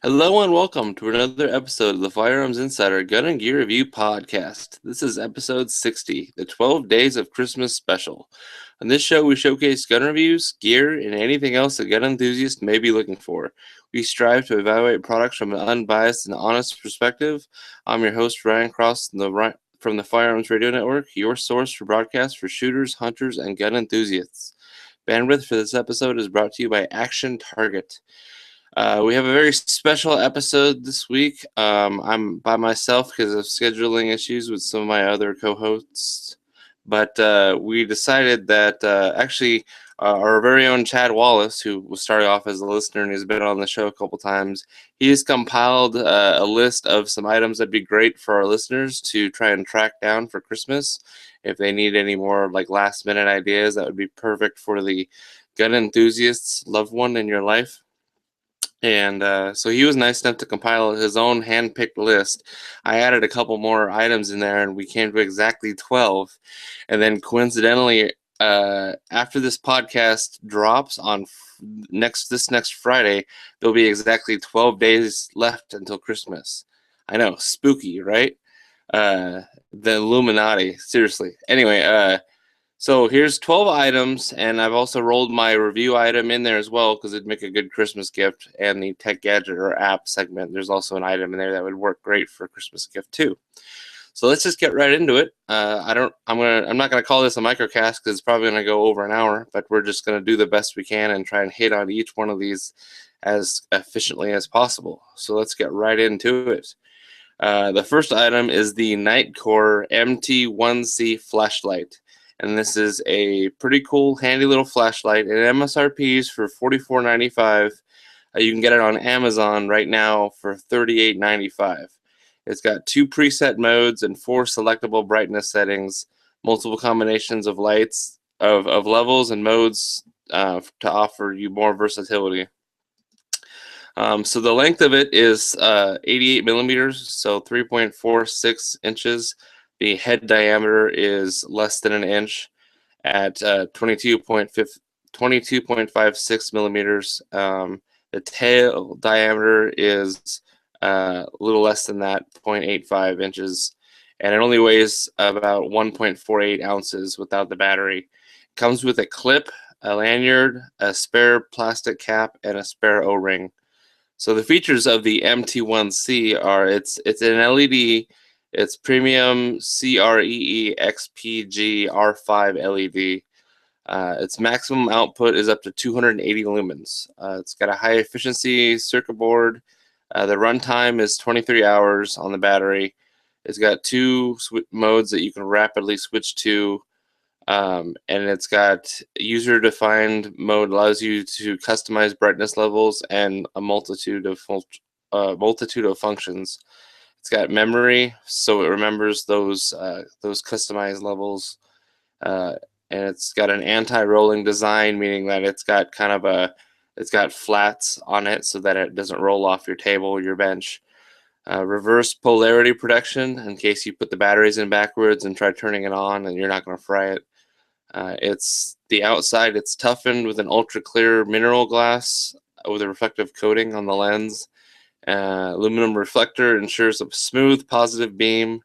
Hello and welcome to another episode of the Firearms Insider Gun and Gear Review Podcast. This is episode 60, the 12 Days of Christmas Special. On this show, we showcase gun reviews, gear, and anything else a gun enthusiast may be looking for. We strive to evaluate products from an unbiased and honest perspective. I'm your host, Ryan Cross, from the Firearms Radio Network, your source for broadcasts for shooters, hunters, and gun enthusiasts. Bandwidth for this episode is brought to you by Action Target. We have a very special episode this week. I'm by myself because of scheduling issues with some of my other co-hosts, but we decided that our very own Chad Wallace, who was started off as a listener and has been on the show a couple times, he's compiled a list of some items that'd be great for our listeners to try and track down for Christmas. If they need any more like last minute ideas, that would be perfect for the gun enthusiast's loved one in your life. And so he was nice enough to compile his own hand-picked list. I added a couple more items in there, and we came to exactly 12. And then coincidentally, after this podcast drops on next Friday, there'll be exactly 12 days left until Christmas. I know, spooky, right? The Illuminati, seriously. Anyway, so here's 12 items, and I've also rolled my review item in there as well because it'd make a good Christmas gift. And the tech gadget or app segment, there's also an item in there that would work great for a Christmas gift too. So let's just get right into it. I'm not gonna call this a microcast because it's probably gonna go over an hour, but we're just gonna do the best we can and try and hit on each one of these as efficiently as possible. So let's get right into it. The first item is the Nightcore MT1C flashlight. And this is a pretty cool, handy little flashlight. And MSRP is for $44.95. You can get it on Amazon right now for $38.95. It's got 2 preset modes and 4 selectable brightness settings, multiple combinations of lights, of levels and modes to offer you more versatility. So the length of it is 88 millimeters, so 3.46 inches. The head diameter is less than an inch at 22.56 millimeters. The tail diameter is a little less than that, 0.85 inches. And it only weighs about 1.48 ounces without the battery. It comes with a clip, a lanyard, a spare plastic cap, and a spare O-ring. So the features of the MT1C are it's an LED. It's premium CREE XPG R5 LED. Its maximum output is up to 280 lumens. It's got a high efficiency circuit board. The runtime is 23 hours on the battery. It's got 2 modes that you can rapidly switch to. And it's got user-defined mode, allows you to customize brightness levels and a multitude of functions. It's got memory, so it remembers those customized levels, and it's got an anti-rolling design, meaning that it's got flats on it so that it doesn't roll off your table or your bench. Reverse polarity protection in case you put the batteries in backwards and try turning it on, and you're not going to fry it. It's the outside. It's toughened with an ultra clear mineral glass with a reflective coating on the lens. Aluminum reflector ensures a smooth, positive beam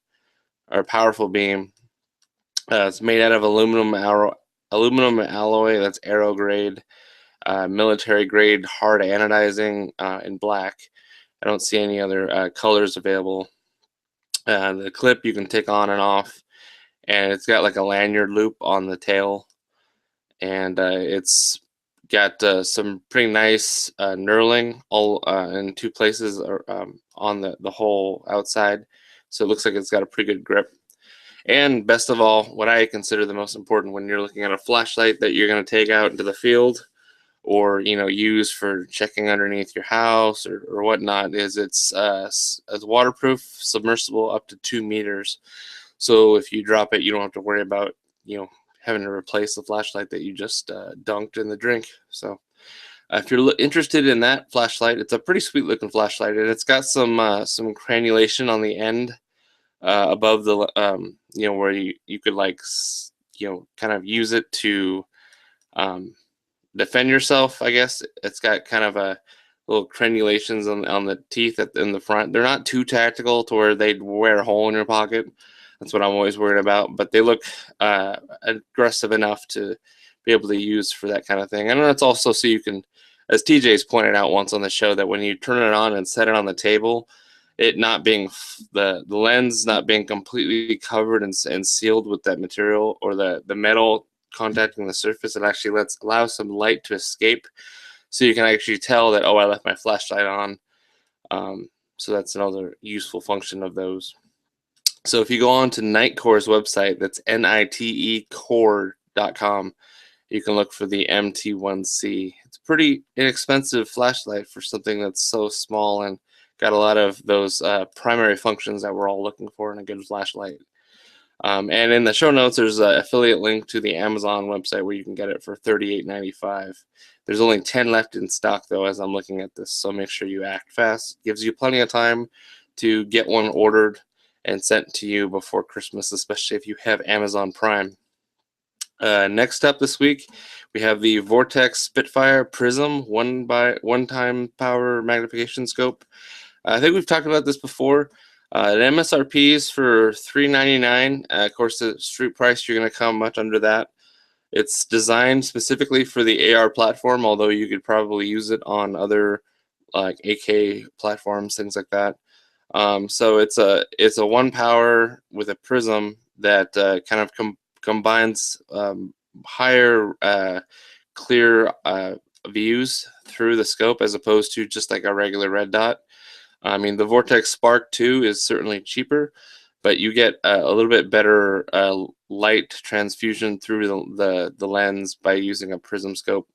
or powerful beam. It's made out of aluminum alloy that's aero grade, military grade hard anodizing in black. I don't see any other colors available. The clip you can take on and off, and it's got like a lanyard loop on the tail, and it's got some pretty nice knurling all in 2 places on the whole outside, so it looks like it's got a pretty good grip. And best of all, what I consider the most important when you're looking at a flashlight that you're going to take out into the field or use for checking underneath your house or whatnot is it's waterproof, submersible up to 2 meters. So if you drop it, you don't have to worry about having to replace the flashlight that you just dunked in the drink. So if you're interested in that flashlight, it's a pretty sweet looking flashlight, and it's got some granulation on the end above the where you could kind of use it to defend yourself, I guess. It's got kind of a little crenulations on the teeth in the front. They're not too tactical to where they'd wear a hole in your pocket. That's what I'm always worried about. But they look aggressive enough to be able to use for that kind of thing. And it's also so you can, as TJ's pointed out once on the show, that when you turn it on and set it on the table, it not being the lens not being completely covered and sealed with that material or the metal contacting the surface, it actually allows some light to escape, so you can actually tell that, oh, I left my flashlight on. So that's another useful function of those. So if you go on to Nitecore's website, that's nitecore.com, you can look for the MT1C. It's a pretty inexpensive flashlight for something that's so small and got a lot of those primary functions that we're all looking for in a good flashlight. And in the show notes, there's an affiliate link to the Amazon website where you can get it for $38.95. There's only 10 left in stock, though, as I'm looking at this, so make sure you act fast. Gives you plenty of time to get one ordered and sent to you before Christmas, especially if you have Amazon Prime. Next up this week, we have the Vortex Spitfire Prism one-time power magnification scope. I think we've talked about this before. At MSRPs for $399. Of course, the street price, you're going to come much under that. It's designed specifically for the AR platform, although you could probably use it on other like AK platforms, things like that. So it's a one power with a prism that kind of combines higher clear views through the scope as opposed to just like a regular red dot. I mean, the Vortex Spark 2 is certainly cheaper, but you get a little bit better light transfusion through the lens by using a prism scope.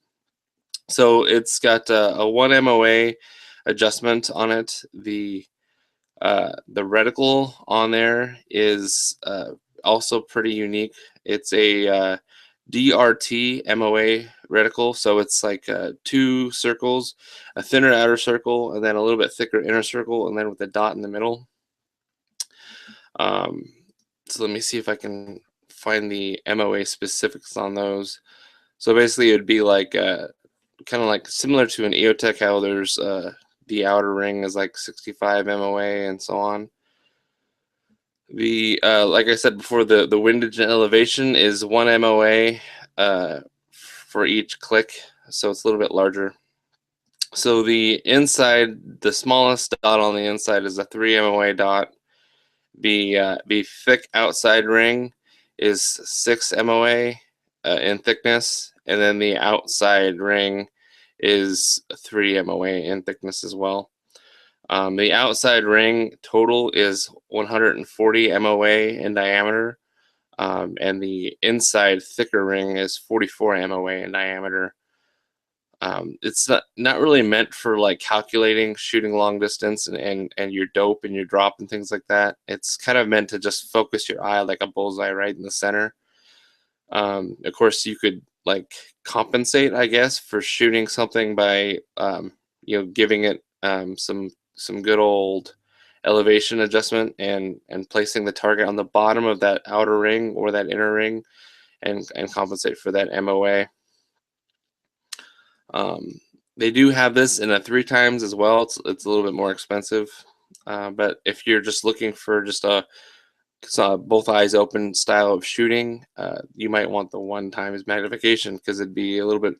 So it's got a 1 MOA adjustment on it. The reticle on there is also pretty unique. It's a DRT MOA reticle, so it's like 2 circles, a thinner outer circle, and then a little bit thicker inner circle, and then with a dot in the middle. So let me see if I can find the MOA specifics on those. So basically, it'd be like kind of like similar to an EOTech, how there's the outer ring is like 65 MOA and so on. The like I said before, the windage and elevation is 1 MOA for each click, so it's a little bit larger. So the inside, the smallest dot on the inside is a 3 MOA dot. The thick outside ring is 6 MOA in thickness, and then the outside ring is 3 MOA in thickness as well. The outside ring total is 140 MOA in diameter, and the inside thicker ring is 44 MOA in diameter. It's not really meant for like calculating shooting long distance and your dope and your drop and things like that. It's kind of meant to just focus your eye like a bullseye right in the center. Of course, you could like compensate, I guess, for shooting something by giving it some good old elevation adjustment and placing the target on the bottom of that outer ring or that inner ring and compensate for that MOA. They do have this in a 3 times as well. It's a little bit more expensive, but if you're just looking for just a both eyes open style of shooting, you might want the 1 times magnification because it'd be a little bit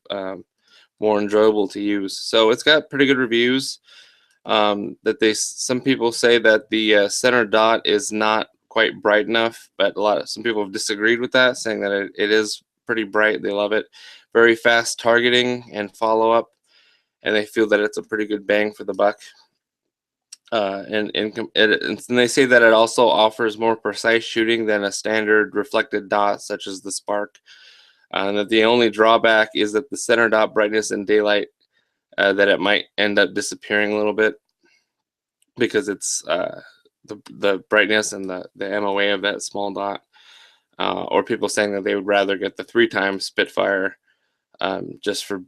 more enjoyable to use. So it's got pretty good reviews. Some people say that the center dot is not quite bright enough, but some people have disagreed with that, saying that it is pretty bright. They love it. Very fast targeting and follow up, and they feel that it's a pretty good bang for the buck. And they say that it also offers more precise shooting than a standard reflected dot such as the Spark. And that the only drawback is that the center dot brightness in daylight, that it might end up disappearing a little bit because it's the brightness and the MOA of that small dot. Or people saying that they would rather get the 3 times Spitfire just for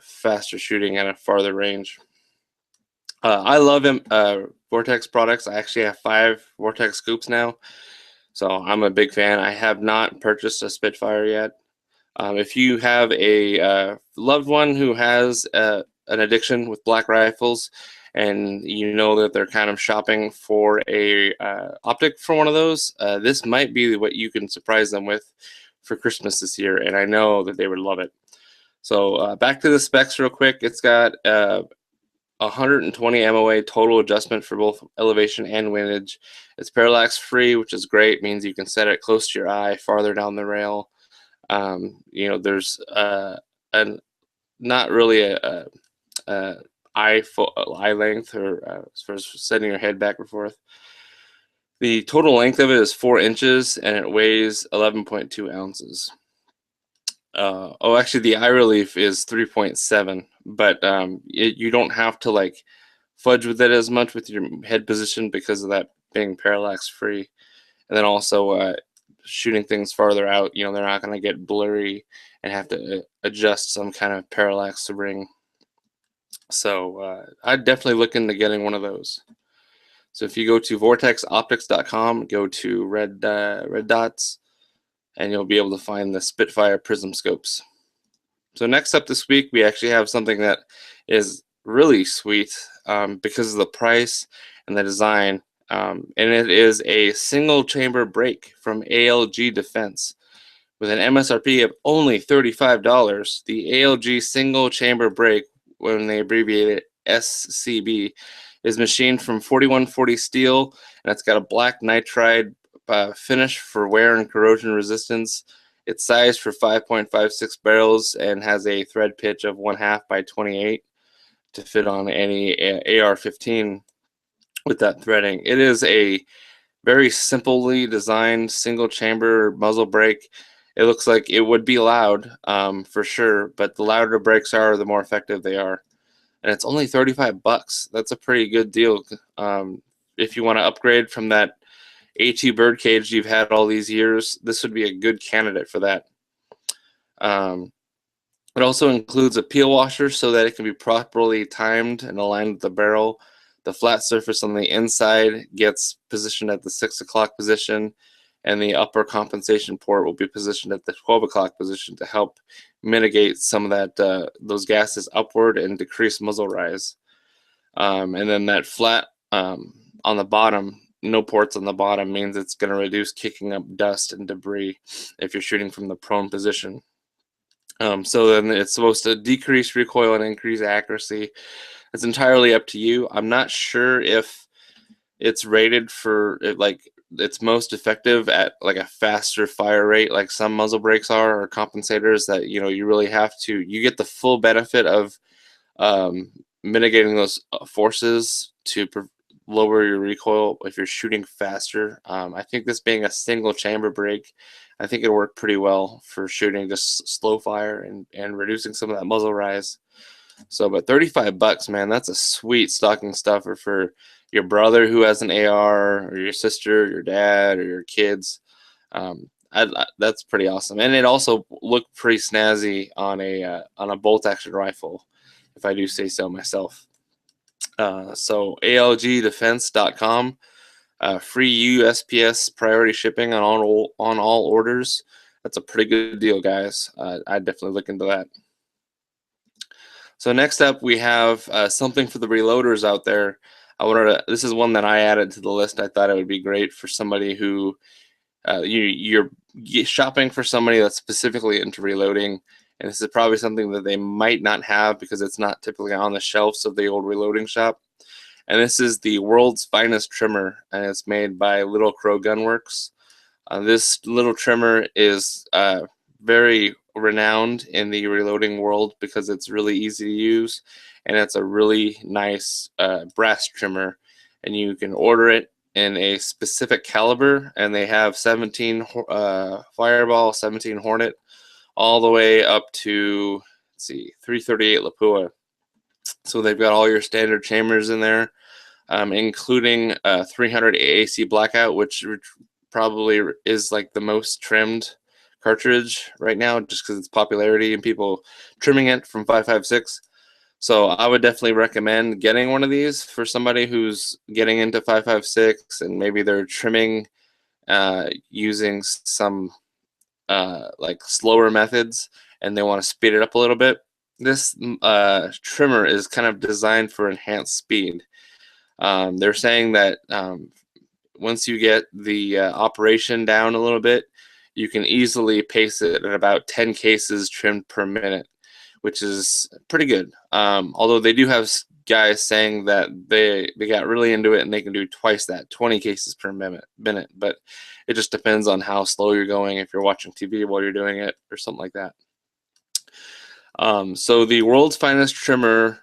faster shooting at a farther range. I love Vortex products. I actually have 5 Vortex scoops now, so I'm a big fan. I have not purchased a Spitfire yet. If you have a loved one who has an addiction with black rifles, and you know that they're kind of shopping for a optic for one of those, this might be what you can surprise them with for Christmas this year, and I know that they would love it. So back to the specs real quick. It's got 120 MOA total adjustment for both elevation and windage. It's parallax free, which is great. Means you can set it close to your eye, farther down the rail. There's not really a eye length, or as far as setting your head back and forth. The total length of it is 4 inches, and it weighs 11.2 ounces. Actually, the eye relief is 3.7, but you don't have to like fudge with it as much with your head position because of that being parallax free. And then also shooting things farther out, they're not going to get blurry and have to adjust some kind of parallax ring. So I'd definitely look into getting one of those. So if you go to vortexoptics.com, go to red dots, and you'll be able to find the Spitfire prism scopes. So next up this week, we actually have something that is really sweet because of the price and the design. And it is a single chamber brake from ALG Defense. With an MSRP of only $35, the ALG single chamber brake, when they abbreviate it SCB, is machined from 4140 steel, and it's got a black nitride finish for wear and corrosion resistance. It's sized for 5.56 barrels and has a thread pitch of 1/2 by 28 to fit on any AR-15 with that threading. It is a very simply designed single chamber muzzle brake. It looks like it would be loud for sure, but the louder brakes are, the more effective they are. And it's only $35. That's a pretty good deal. If you want to upgrade from that A2 birdcage you've had all these years, this would be a good candidate for that. It also includes a peel washer so that it can be properly timed and aligned with the barrel. The flat surface on the inside gets positioned at the 6 o'clock position, and the upper compensation port will be positioned at the 12 o'clock position to help mitigate some of that those gases upward and decrease muzzle rise. And then that flat on the bottom, no ports on the bottom, means it's going to reduce kicking up dust and debris if you're shooting from the prone position. So then it's supposed to decrease recoil and increase accuracy. It's entirely up to you. I'm not sure if it's rated for it's most effective at like a faster fire rate like some muzzle brakes are, or compensators that you really have to, you get the full benefit of mitigating those forces to lower your recoil if you're shooting faster. I think this being a single chamber brake, I think it'll work pretty well for shooting just slow fire and reducing some of that muzzle rise. So, but $35, man, that's a sweet stocking stuffer for your brother who has an AR, or your sister, your dad, or your kids. That's pretty awesome, and it also looked pretty snazzy on a bolt action rifle, if I do say so myself. So ALGdefense.com, free USPS priority shipping on all orders. That's a pretty good deal, guys. I'd definitely look into that. So next up, we have something for the reloaders out there. This is one that I added to the list. I thought it would be great for somebody who you're shopping for somebody that's specifically into reloading, and this is probably something that they might not have because it's not typically on the shelves of the old reloading shop. And this is the world's finest trimmer, and it's made by Little Crow Gunworks. This little trimmer is very renowned in the reloading world because it's really easy to use, and it's a really nice brass trimmer, and you can order it in a specific caliber, and they have 17 Fireball, 17 Hornet, all the way up to, let's see, 338 Lapua. So they've got all your standard chambers in there, including 300 AAC Blackout, which probably is like the most trimmed cartridge right now, just because it's popularity and people trimming it from 5.56. So I would definitely recommend getting one of these for somebody who's getting into 5.56 and maybe they're trimming using some like slower methods and they want to speed it up a little bit. this trimmer is kind of designed for enhanced speed. They're saying that once you get the operation down a little bit, you can easily pace it at about 10 cases trimmed per minute, which is pretty good. Although they do have guys saying that they got really into it and they can do twice that, 20 cases per minute. But it just depends on how slow you're going, if you're watching TV while you're doing it or something like that. So the world's finest trimmer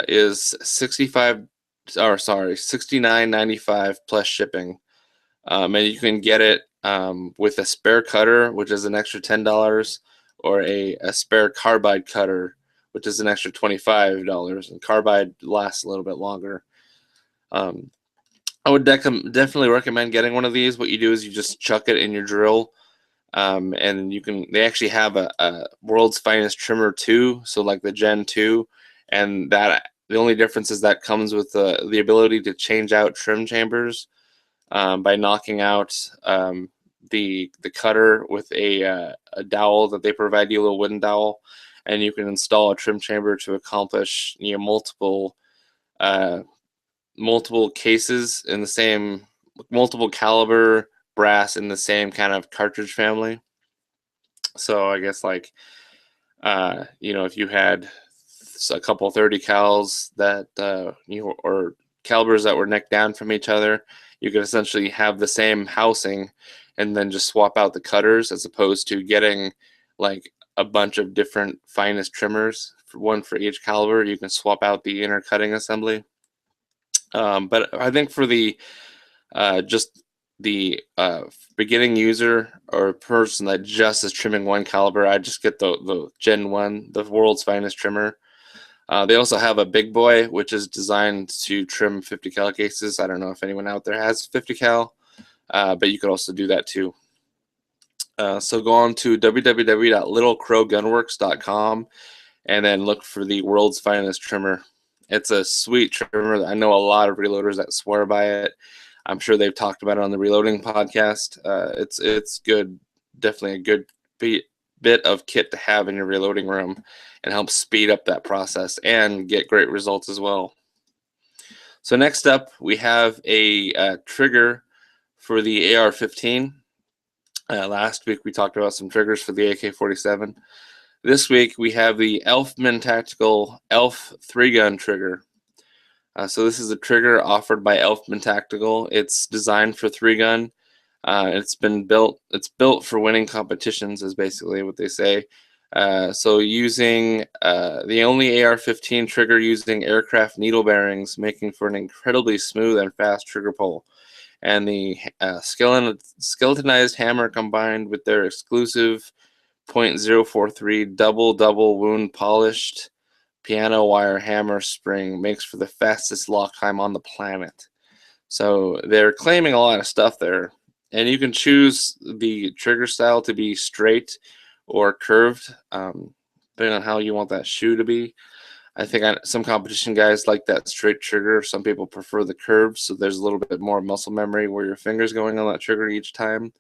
is $69.95 plus shipping. And you can get it with a spare cutter, which is an extra $10, or a spare carbide cutter, which is an extra $25. And carbide lasts a little bit longer. I would definitely recommend getting one of these. What you do is you just chuck it in your drill, and they actually have a world's finest trimmer 2, so like the Gen 2, and that the only difference is that comes with the ability to change out trim chambers by knocking out the cutter with a dowel that they provide you, a little wooden dowel, and you can install a trim chamber to accomplish multiple cases in the same, multiple caliber brass in the same kind of cartridge family. So I guess like if you had a couple 30 cals that or calibers that were neck down from each other, you could essentially have the same housing and then just swap out the cutters, as opposed to getting like a bunch of different finest trimmers, one for each caliber. You can swap out the inner cutting assembly. But I think for the just the beginning user or person that just is trimming one caliber, I just get the Gen 1, the world's finest trimmer. They also have a big boy, which is designed to trim 50 cal cases. I don't know if anyone out there has 50 cal, but you could also do that too. So go on to www.littlecrowgunworks.com and then look for the world's finest trimmer. It's a sweet trimmer. I know a lot of reloaders that swear by it. I'm sure they've talked about it on the Reloading podcast. It's good, definitely a good bit of kit to have in your reloading room, and help speed up that process and get great results as well. So next up, we have a trigger for the AR-15. Last week we talked about some triggers for the AK-47. This week we have the Elfman Tactical Elf 3-gun trigger. So this is a trigger offered by Elfman Tactical. It's designed for 3-gun. It's built for winning competitions, is basically what they say. So using the only AR-15 trigger using aircraft needle bearings, making for an incredibly smooth and fast trigger pull. And the skeletonized hammer combined with their exclusive .043 double wound polished piano wire hammer spring makes for the fastest lock time on the planet. So they're claiming a lot of stuff there, and you can choose the trigger style to be straight or curved, depending on how you want that shoe to be. I think some competition guys like that straight trigger. Some people prefer the curves, so there's a little bit more muscle memory where your finger's going on that trigger each time.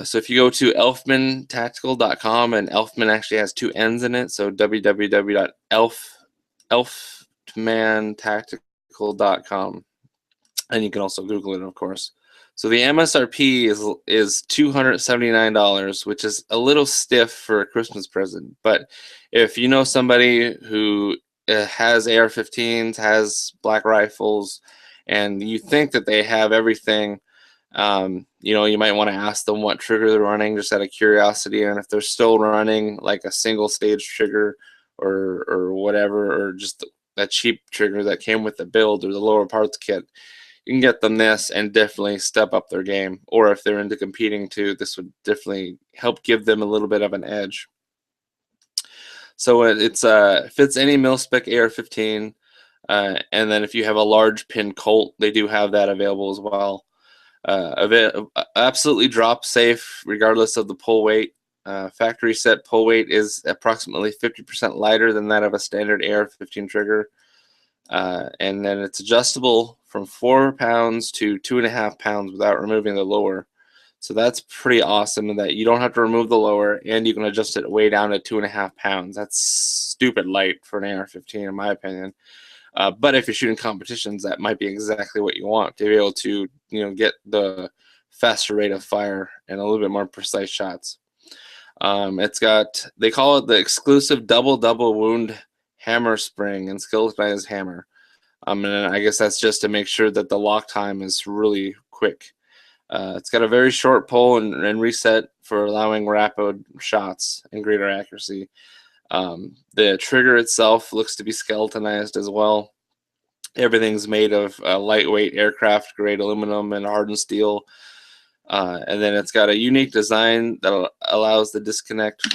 So if you go to elfmantactical.com, and Elfman actually has 2 N's in it, so www.elfmantactical.com, and you can also Google it, of course. So the MSRP is $279, which is a little stiff for a Christmas present. But if you know somebody who has AR-15s, has black rifles, and you think that they have everything, you might want to ask them what trigger they're running, just out of curiosity, and if they're still running like a single stage trigger or whatever, or just that cheap trigger that came with the build or the lower parts kit, you can get them this and definitely step up their game. Or if they're into competing too, this would definitely help give them a little bit of an edge. So it's fits any mil-spec AR-15, and then if you have a large pin Colt, they do have that available as well. Absolutely drop safe regardless of the pull weight. Factory set pull weight is approximately 50% lighter than that of a standard AR-15 trigger, and then it's adjustable from 4 pounds to 2.5 pounds without removing the lower. So that's pretty awesome in that you don't have to remove the lower, and you can adjust it way down to 2.5 pounds. That's stupid light for an AR-15, in my opinion. But if you're shooting competitions, that might be exactly what you want to be able to, get the faster rate of fire and a little bit more precise shots. It's got, they call it the exclusive double wound hammer spring and skeletonized hammer. And I guess that's just to make sure that the lock time is really quick. It's got a very short pull and reset for allowing rapid shots and greater accuracy. The trigger itself looks to be skeletonized as well. Everything's made of lightweight aircraft grade aluminum and hardened steel. And then it's got a unique design that allows the disconnect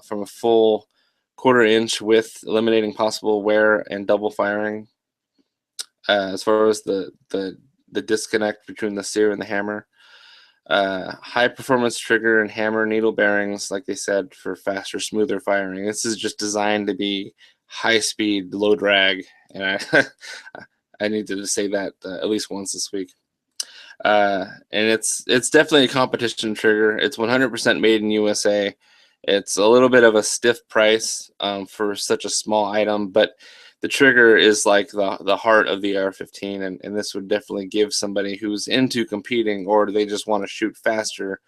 from a full 1/4 inch width, eliminating possible wear and double firing. As far as the disconnect between the sear and the hammer. High performance trigger and hammer needle bearings, like they said, for faster, smoother firing. This is just designed to be high speed, low drag, and I needed to say that at least once this week. And it's definitely a competition trigger. It's 100% made in USA. It's a little bit of a stiff price for such a small item, but the trigger is like the heart of the AR-15, and this would definitely give somebody who's into competing or they just want to shoot faster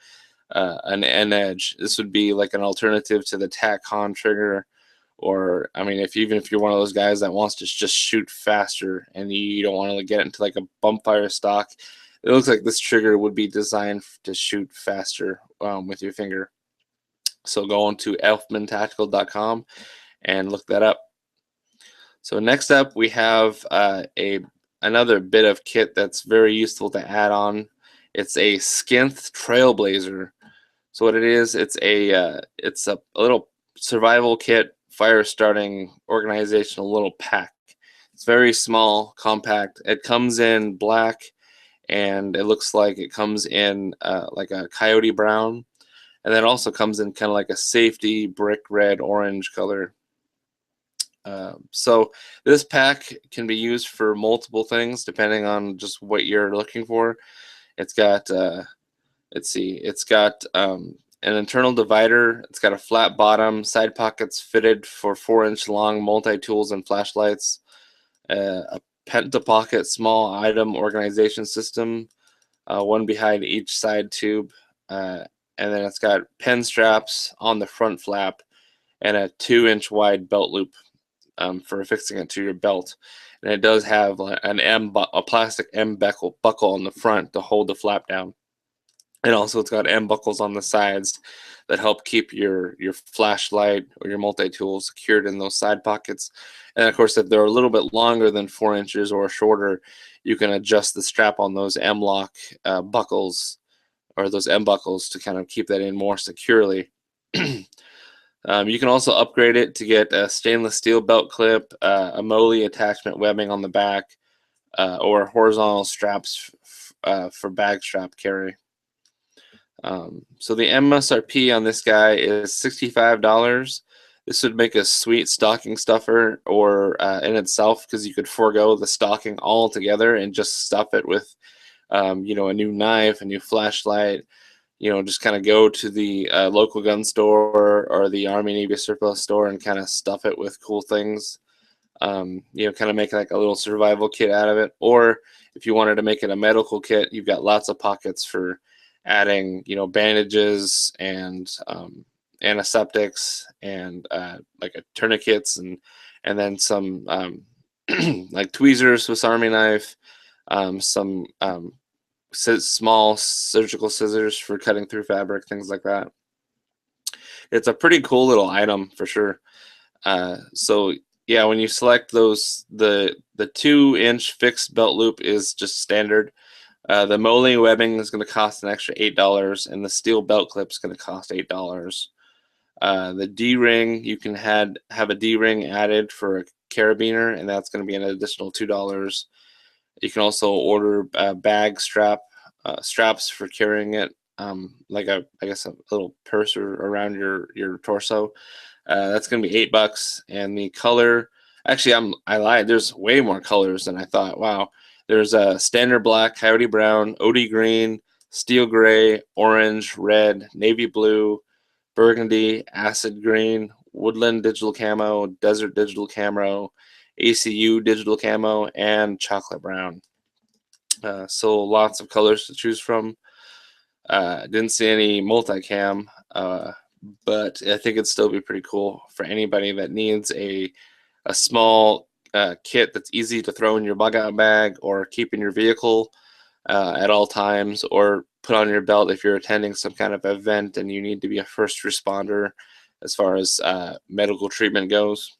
an edge. This would be like an alternative to the TACCON trigger, or I mean, even if you're one of those guys that wants to just shoot faster and you don't want to get into like a bump fire stock, it looks like this trigger would be designed to shoot faster with your finger. So go on to elfmantactical.com and look that up. So next up, we have another bit of kit that's very useful to add on. It's a Skinth Trailblazer. So what it is, it's a little survival kit, fire starting organizational little pack. It's very small, compact. It comes in black, and it looks like it comes in like a coyote brown, and then also comes in kind of like a safety brick red orange color. So this pack can be used for multiple things depending on just what you're looking for. It's got it's got an internal divider. It's got a flat bottom, side pockets fitted for 4-inch long multi-tools and flashlights, a pentapocket small item organization system, one behind each side tube, and then it's got pen straps on the front flap and a 2-inch wide belt loop for affixing it to your belt. And it does have a plastic M buckle on the front to hold the flap down. And also it's got M buckles on the sides that help keep your flashlight or your multi-tool secured in those side pockets. And of course, if they're a little bit longer than 4 inches or shorter, you can adjust the strap on those M-lock buckles, or those M buckles, to kind of keep that in more securely. You can also upgrade it to get a stainless steel belt clip, a MOLLE attachment webbing on the back, or horizontal straps for bag strap carry. So the MSRP on this guy is $65. This would make a sweet stocking stuffer, or in itself, because you could forego the stocking altogether and just stuff it with, a new knife, a new flashlight. Just kind of go to the local gun store or the Army Navy surplus store and kind of stuff it with cool things. Kind of make like a little survival kit out of it. Or if you wanted to make it a medical kit, you've got lots of pockets for adding, bandages and antiseptics and like a tourniquets and then some like tweezers, Swiss Army knife, some small surgical scissors for cutting through fabric, things like that. It's a pretty cool little item for sure. So yeah, when you select those, the 2-inch fixed belt loop is just standard. The MOLLE webbing is going to cost an extra $8, and the steel belt clip is going to cost $8. The D-ring, you can have a D-ring added for a carabiner, and that's going to be an additional $2. You can also order bag straps for carrying it, like I guess a little purse around your torso. That's going to be $8, and the color. Actually, I lied. There's way more colors than I thought. Wow. There's a standard black, coyote brown, OD green, steel gray, orange, red, navy blue, burgundy, acid green, woodland digital camo, desert digital camo, ACU digital camo, and chocolate brown. So lots of colors to choose from. Didn't see any multicam, but I think it'd still be pretty cool for anybody that needs a small kit that's easy to throw in your bug out bag or keep in your vehicle at all times, or put on your belt if you're attending some kind of event and you need to be a first responder as far as medical treatment goes.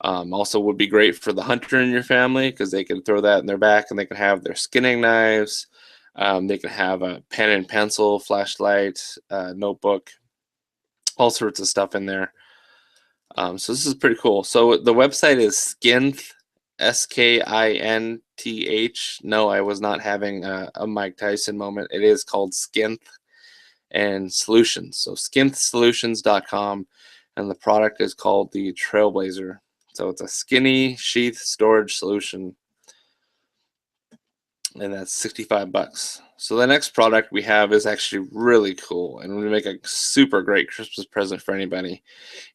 Also would be great for the hunter in your family, because they can throw that in their back and they can have their skinning knives. They can have a pen and pencil, flashlight, notebook, all sorts of stuff in there. So this is pretty cool. So the website is Skinth, Skinth. No, I was not having a Mike Tyson moment. It is called Skinth and Solutions. So skinthsolutions.com, and the product is called the Trailblazer. So it's a skinny sheath storage solution, and that's $65. So the next product we have is actually really cool, and we make a super great Christmas present for anybody.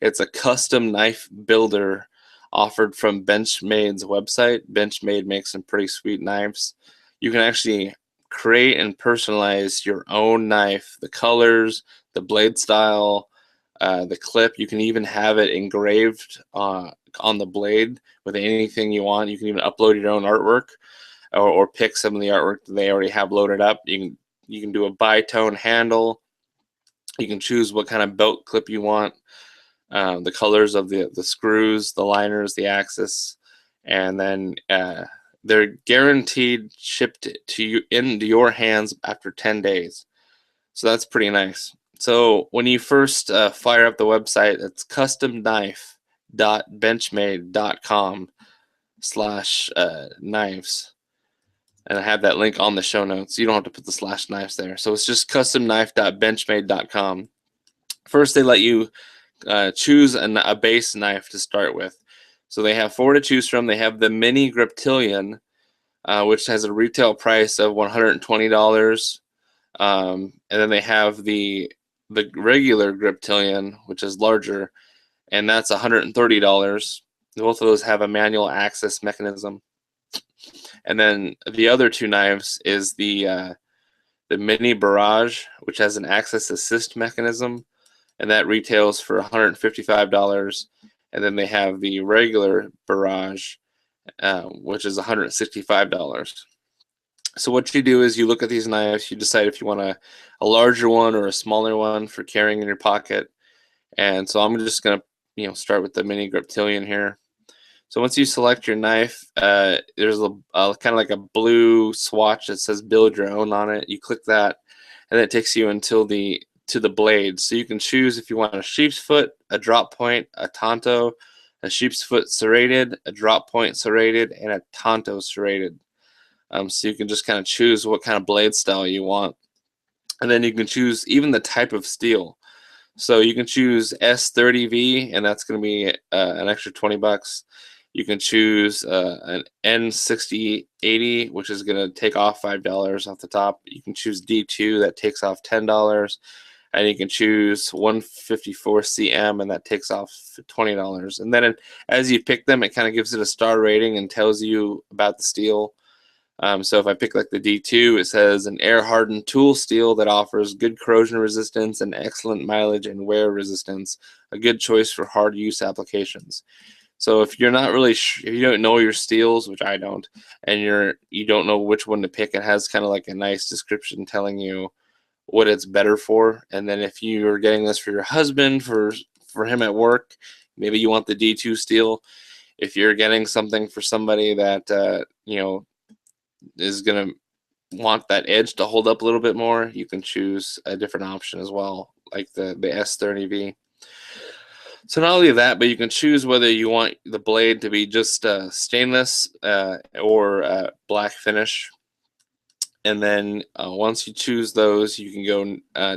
It's a custom knife builder offered from Benchmade's website. Benchmade makes some pretty sweet knives. You can actually create and personalize your own knife, the colors, the blade style, the clip. You can even have it engraved on the blade with anything you want. You can even upload your own artwork, or pick some of the artwork that they already have loaded up. You can do a bitone handle. You can choose what kind of belt clip you want, the colors of the screws, the liners, the axis, and then they're guaranteed shipped to you into your hands after 10 days. So that's pretty nice. So when you first fire up the website, it's customknife.benchmade.com/knives. And I have that link on the show notes. You don't have to put the /knives there. So it's just customknife.benchmade.com. First, they let you choose a base knife to start with. So they have 4 to choose from. They have the Mini Griptilian, which has a retail price of $120. And then they have the regular Griptilian, which is larger, and that's $130. Both of those have a manual access mechanism. And then the other 2 knives is the Mini Barrage, which has an access assist mechanism, and that retails for $155. And then they have the regular Barrage, which is $165. So what you do is you look at these knives, you decide if you want a larger one or a smaller one for carrying in your pocket. And so I'm just going to start with the Mini Griptilian here. So once you select your knife, there's a kind of like a blue swatch that says "Build Your Own" on it. You click that, and it takes you to the blade. So you can choose if you want a sheep's foot, a drop point, a tanto, a sheep's foot serrated, a drop point serrated, and a tanto serrated. So you can just kind of choose what kind of blade style you want, and then you can choose even the type of steel. So you can choose S30V, and that's going to be an extra $20. You can choose an N6080, which is going to take off $5 off the top. You can choose D2, that takes off $10. And you can choose 154 CM, and that takes off $20. And then as you pick them, it kind of gives it a star rating and tells you about the steel. So if I pick like the D2, it says an air-hardened tool steel that offers good corrosion resistance and excellent mileage and wear resistance, a good choice for hard use applications. So if you're not really if you don't know your steels, which I don't, and you don't know which one to pick, it has kind of like a nice description telling you what it's better for. And then if you're getting this for your husband, for him at work, maybe you want the D2 steel. If you're getting something for somebody that is going to want that edge to hold up a little bit more, you can choose a different option as well, like the S30V. So not only that, but you can choose whether you want the blade to be just stainless or black finish. And then once you choose those, you can go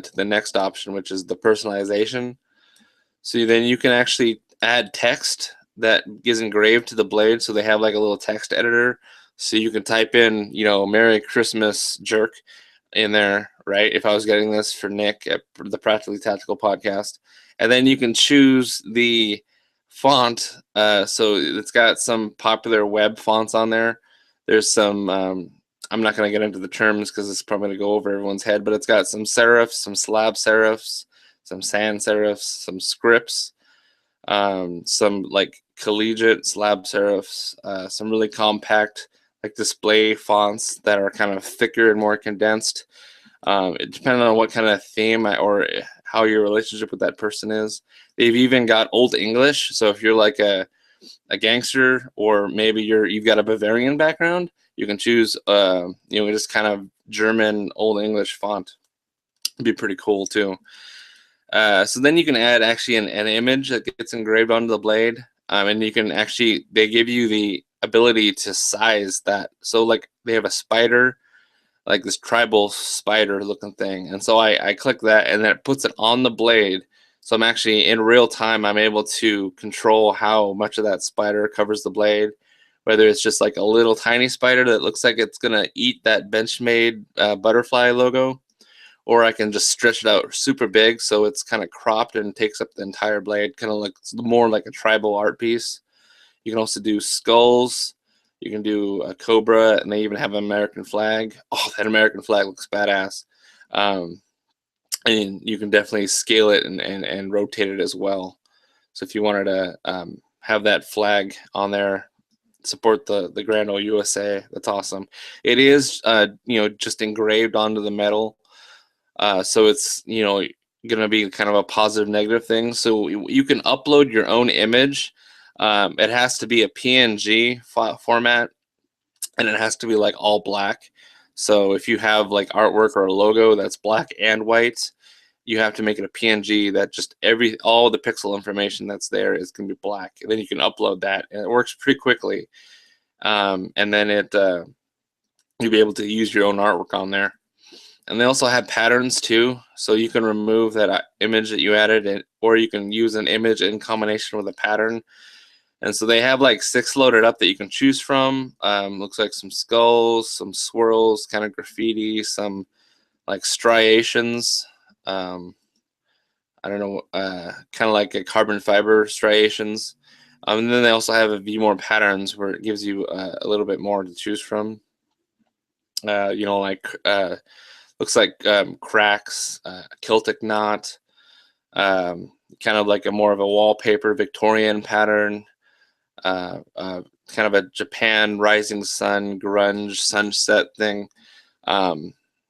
to the next option, which is the personalization. So then you can actually add text that is engraved to the blade. So they have like a little text editor. So you can type in, Merry Christmas, jerk. in there, right? If I was getting this for Nick at the Practically Tactical podcast. And then you can choose the font. So it's got some popular web fonts on there. There's some, I'm not going to get into the terms because it's probably going to go over everyone's head, but it's got some serifs, some slab serifs, some sans serifs, some scripts, some like collegiate slab serifs, some really compact like display fonts that are kind of thicker and more condensed. It depending on what kind of theme or how your relationship with that person is. They've even got Old English. So if you're like a gangster, or maybe you've got a Bavarian background, you can choose just kind of German Old English font. It'd be pretty cool too. So then you can add actually an image that gets engraved onto the blade, and you can actually, they give you the ability to size that. So like they have a spider, like this tribal spider looking thing, and so I click that, and then it puts it on the blade. So I'm actually in real time, I'm able to control how much of that spider covers the blade, whether it's just like a little tiny spider that looks like it's gonna eat that Benchmade butterfly logo, or I can just stretch it out super big so it's kind of cropped and takes up the entire blade, kind of like more like a tribal art piece. You can also do skulls. You can do a cobra, and they even have an American flag. Oh, that American flag looks badass. And you can definitely scale it and rotate it as well. So if you wanted to have that flag on there, support the Grand Ole USA, that's awesome. It is just engraved onto the metal. So it's, going to be kind of a positive negative thing. So you can upload your own image. It has to be a PNG format, and it has to be like all black. So if you have like artwork or a logo that's black and white, you have to make it a PNG that just all the pixel information that's there is going to be black. And then you can upload that, and it works pretty quickly. And then you'll be able to use your own artwork on there. And they also have patterns too, so you can remove that image that you added, or you can use an image in combination with a pattern. And so they have like 6 loaded up that you can choose from. Looks like some skulls, some swirls, kind of graffiti, some like striations. I don't know, kind of like a carbon fiber striations. And then they also have a view more patterns where it gives you a little bit more to choose from. Looks like cracks, Celtic knot, kind of like a more of a wallpaper Victorian pattern, kind of a Japan rising sun grunge sunset thing.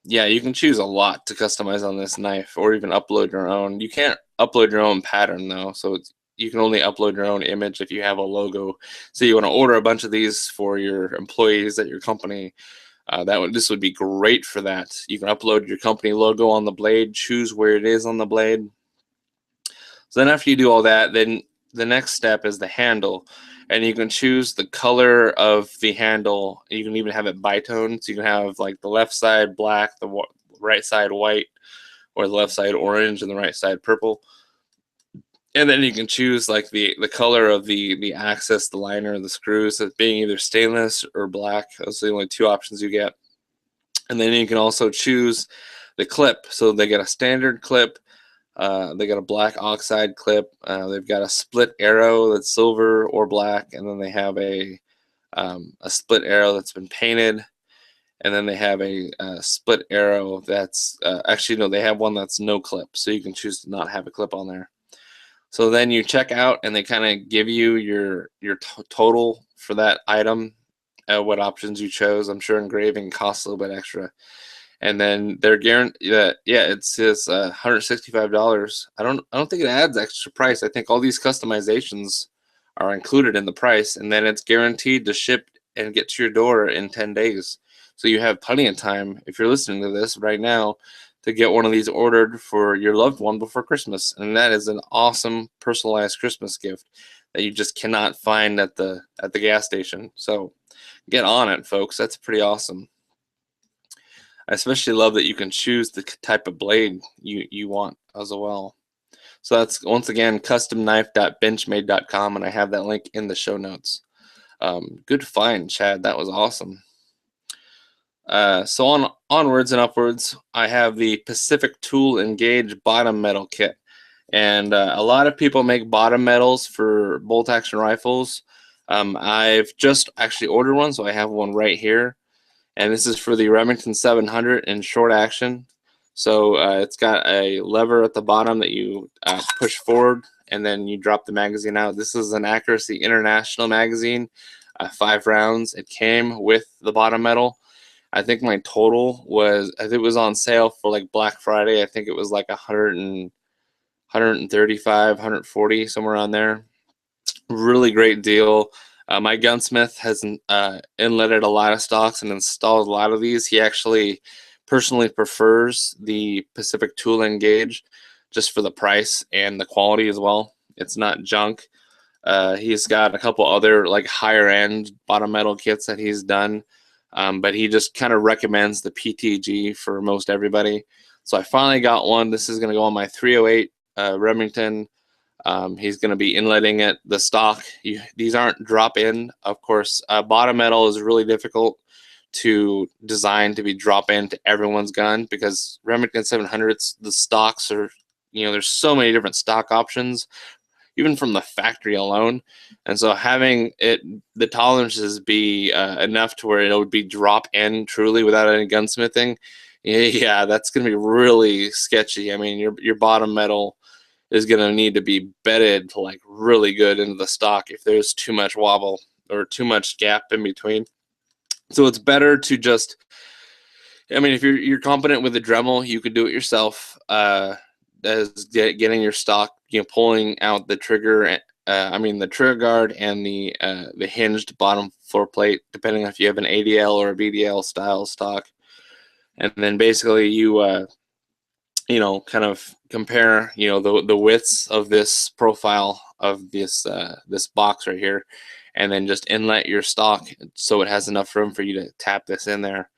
Yeah, you can choose a lot to customize on this knife, or even upload your own. You can't upload your own pattern though, so you can only upload your own image if you have a logo. So you want to order a bunch of these for your employees at your company. This would be great for that. You can upload your company logo on the blade, choose where it is on the blade. So then after you do all that, then the next step is the handle, and you can choose the color of the handle. You can even have it bitone, so you can have like the left side black, the right side white, or the left side orange and the right side purple. And then you can choose like the color of the axis, the liner, the screws, as being either stainless or black. Those are the only 2 options you get. And then you can also choose the clip. So they get a standard clip, they got a black oxide clip, they've got a split arrow that's silver or black, and then they have a split arrow that's been painted, and then they have a split arrow that's actually no, they have one that's no clip, so you can choose to not have a clip on there. So then you check out, and they kind of give you your total for that item, what options you chose. I'm sure engraving costs a little bit extra, and then they're guaranteed. It says $165. I don't think it adds extra price. I think all these customizations are included in the price, and then it's guaranteed to ship and get to your door in 10 days. So you have plenty of time, if you're listening to this right now, to get one of these ordered for your loved one before Christmas. And that is an awesome personalized Christmas gift that you just cannot find at the gas station. So get on it, folks. That's pretty awesome. I especially love that you can choose the type of blade you want as well. So that's, once again, customknife.benchmade.com, and I have that link in the show notes. Good find, Chad. That was awesome. So onwards and upwards, I have the Pacific Tool Engage bottom metal kit. And a lot of people make bottom metals for bolt action rifles. I've just actually ordered one, so I have one right here. And this is for the Remington 700 in short action. So it's got a lever at the bottom that you push forward, and then you drop the magazine out. This is an Accuracy International magazine, 5 rounds. It came with the bottom metal. I think my total was, I think it was on sale for like Black Friday. I think it was like 135, 140, somewhere around there. Really great deal. My gunsmith has inletted a lot of stocks and installed a lot of these. He actually personally prefers the Pacific Tool Engage just for the price and the quality as well. It's not junk. He's got a couple other like higher end bottom metal kits that he's done, but he just kind of recommends the PTG for most everybody. So I finally got one. This is going to go on my 308 Remington. He's going to be inletting it. The stock, these aren't drop in. Of course, bottom metal is really difficult to design to be drop in to everyone's gun, because Remington 700s, the stocks are, there's so many different stock options, even from the factory alone. And so having the tolerances be enough to where it would be drop in truly without any gunsmithing, yeah, that's going to be really sketchy. I mean, your bottom metal is going to need to be bedded like really good into the stock if there's too much wobble or too much gap in between. So it's better to just, I mean, if you're competent with the Dremel, you could do it yourself. As getting your stock, pulling out the trigger, the trigger guard and the hinged bottom floor plate, depending on if you have an ADL or a BDL style stock, and then basically you kind of compare, the widths of this profile of this box right here, and then just inlet your stock so it has enough room for you to tap this in there.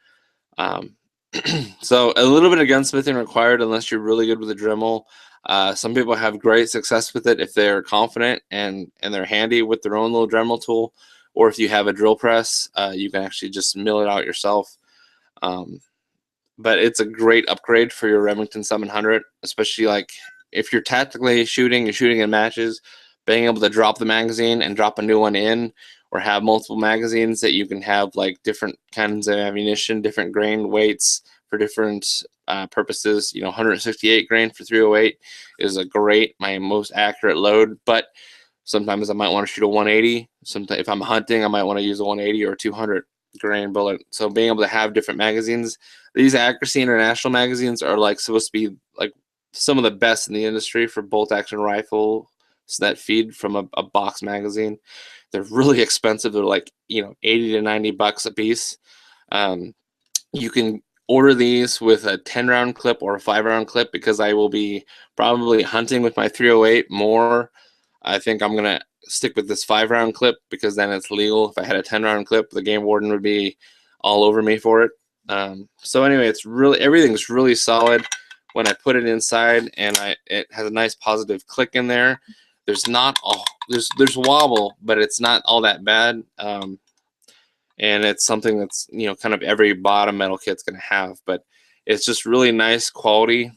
So a little bit of gunsmithing required unless you're really good with the Dremel. Some people have great success with it if they're confident and they're handy with their own little Dremel tool, or if you have a drill press, you can actually just mill it out yourself. But it's a great upgrade for your Remington 700, especially like if you're tactically shooting, you're shooting in matches, being able to drop the magazine and drop a new one in, or have multiple magazines that you can have like different kinds of ammunition, different grain weights for different purposes. 168 grain for 308 is my most accurate load, but sometimes I might want to shoot a 180. Sometimes if I'm hunting, I might want to use a 180 or 200 grain bullet. So being able to have different magazines, these Accuracy International magazines are like supposed to be like some of the best in the industry for bolt action rifle that feed from a box magazine. They're really expensive. They're like 80 to 90 bucks a piece. You can order these with a 10-round clip or a 5-round clip, because I will be probably hunting with my 308 more. I think I'm gonna stick with this 5-round clip, because then it's legal. If I had a 10-round clip, the game warden would be all over me for it. So anyway, everything's really solid when I put it inside, and it has a nice positive click in there. There's not there's wobble, but it's not all that bad. And it's something that's kind of every bottom metal kit's gonna have, but it's just really nice quality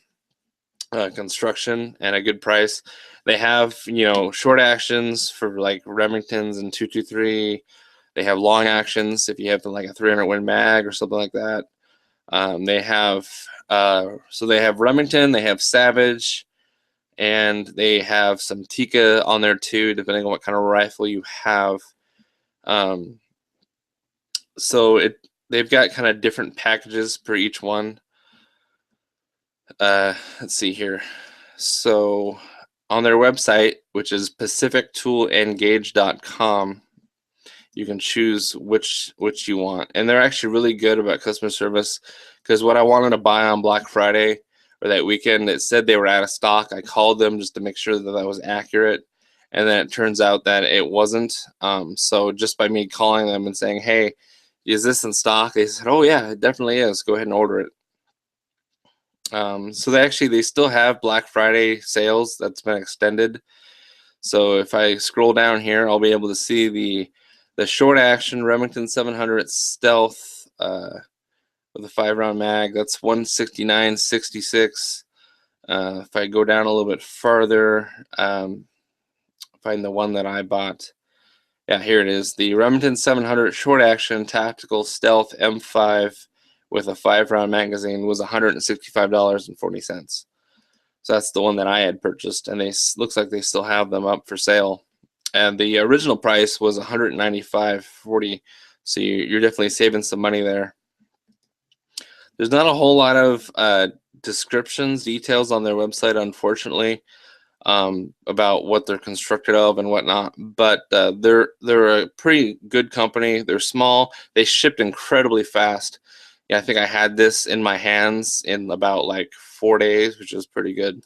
construction and a good price. They have short actions for like Remingtons and 223. They have long actions if you have like a 300 Win mag or something like that. They have Remington, they have Savage, and they have some Tikka on there too, depending on what kind of rifle you have. So they've got kind of different packages for each one. Let's see here. So on their website, which is pacifictoolengage.com, you can choose which you want, and they're actually really good about customer service, because what I wanted to buy on Black Friday or that weekend, it said they were out of stock. I called them just to make sure that was accurate, and then it turns out that it wasn't. So just by me calling them and saying, hey, is this in stock, they said, oh yeah, it definitely is, go ahead and order it. So they still have Black Friday sales that's been extended. So if I scroll down here, I'll be able to see the short action Remington 700 Stealth with a 5-round mag. That's 169.66. If I go down a little bit farther, find the one that I bought. Yeah, here it is. The Remington 700 short action tactical stealth M5 with a 5-round magazine was $165.40. So that's the one that I had purchased, and they looks like they still have them up for sale. And the original price was $195.40. So you're definitely saving some money there. There's not a whole lot of descriptions, details on their website, unfortunately, about what they're constructed of and whatnot. But they're a pretty good company. They're small. They shipped incredibly fast. Yeah, I think I had this in my hands in about like 4 days, which is pretty good.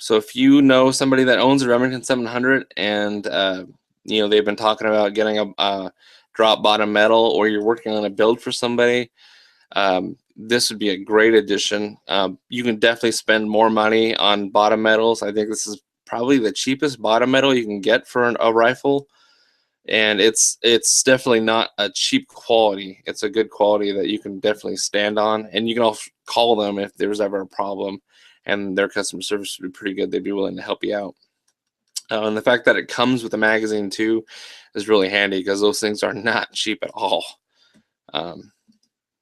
So if you know somebody that owns a Remington 700 and they've been talking about getting a drop bottom metal, or you're working on a build for somebody, this would be a great addition. You can definitely spend more money on bottom metals. I think this is probably the cheapest bottom metal you can get for a rifle, and it's definitely not a cheap quality. It's a good quality that you can definitely stand on, and you can also call them if there's ever a problem, and their customer service would be pretty good. They'd be willing to help you out. And the fact that it comes with a magazine too is really handy, because those things are not cheap at all.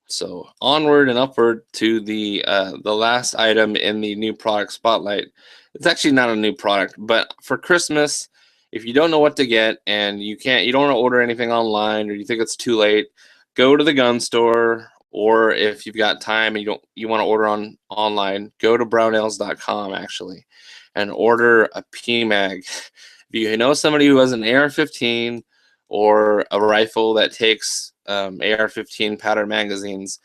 So onward and upward to the last item in the new product spotlight. It's actually not a new product, but for Christmas, if you don't know what to get and you don't want to order anything online, or you think it's too late, go to the gun store, or if you've got time and you want to order online, go to brownells.com actually and order a PMag. If you know somebody who has an AR-15 or a rifle that takes AR-15 powder magazines,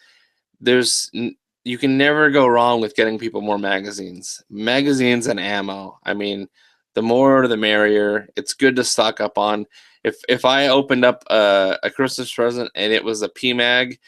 you can never go wrong with getting people more magazines and ammo. I mean, the more the merrier. It's good to stock up on. If I opened up a Christmas present and it was a PMag,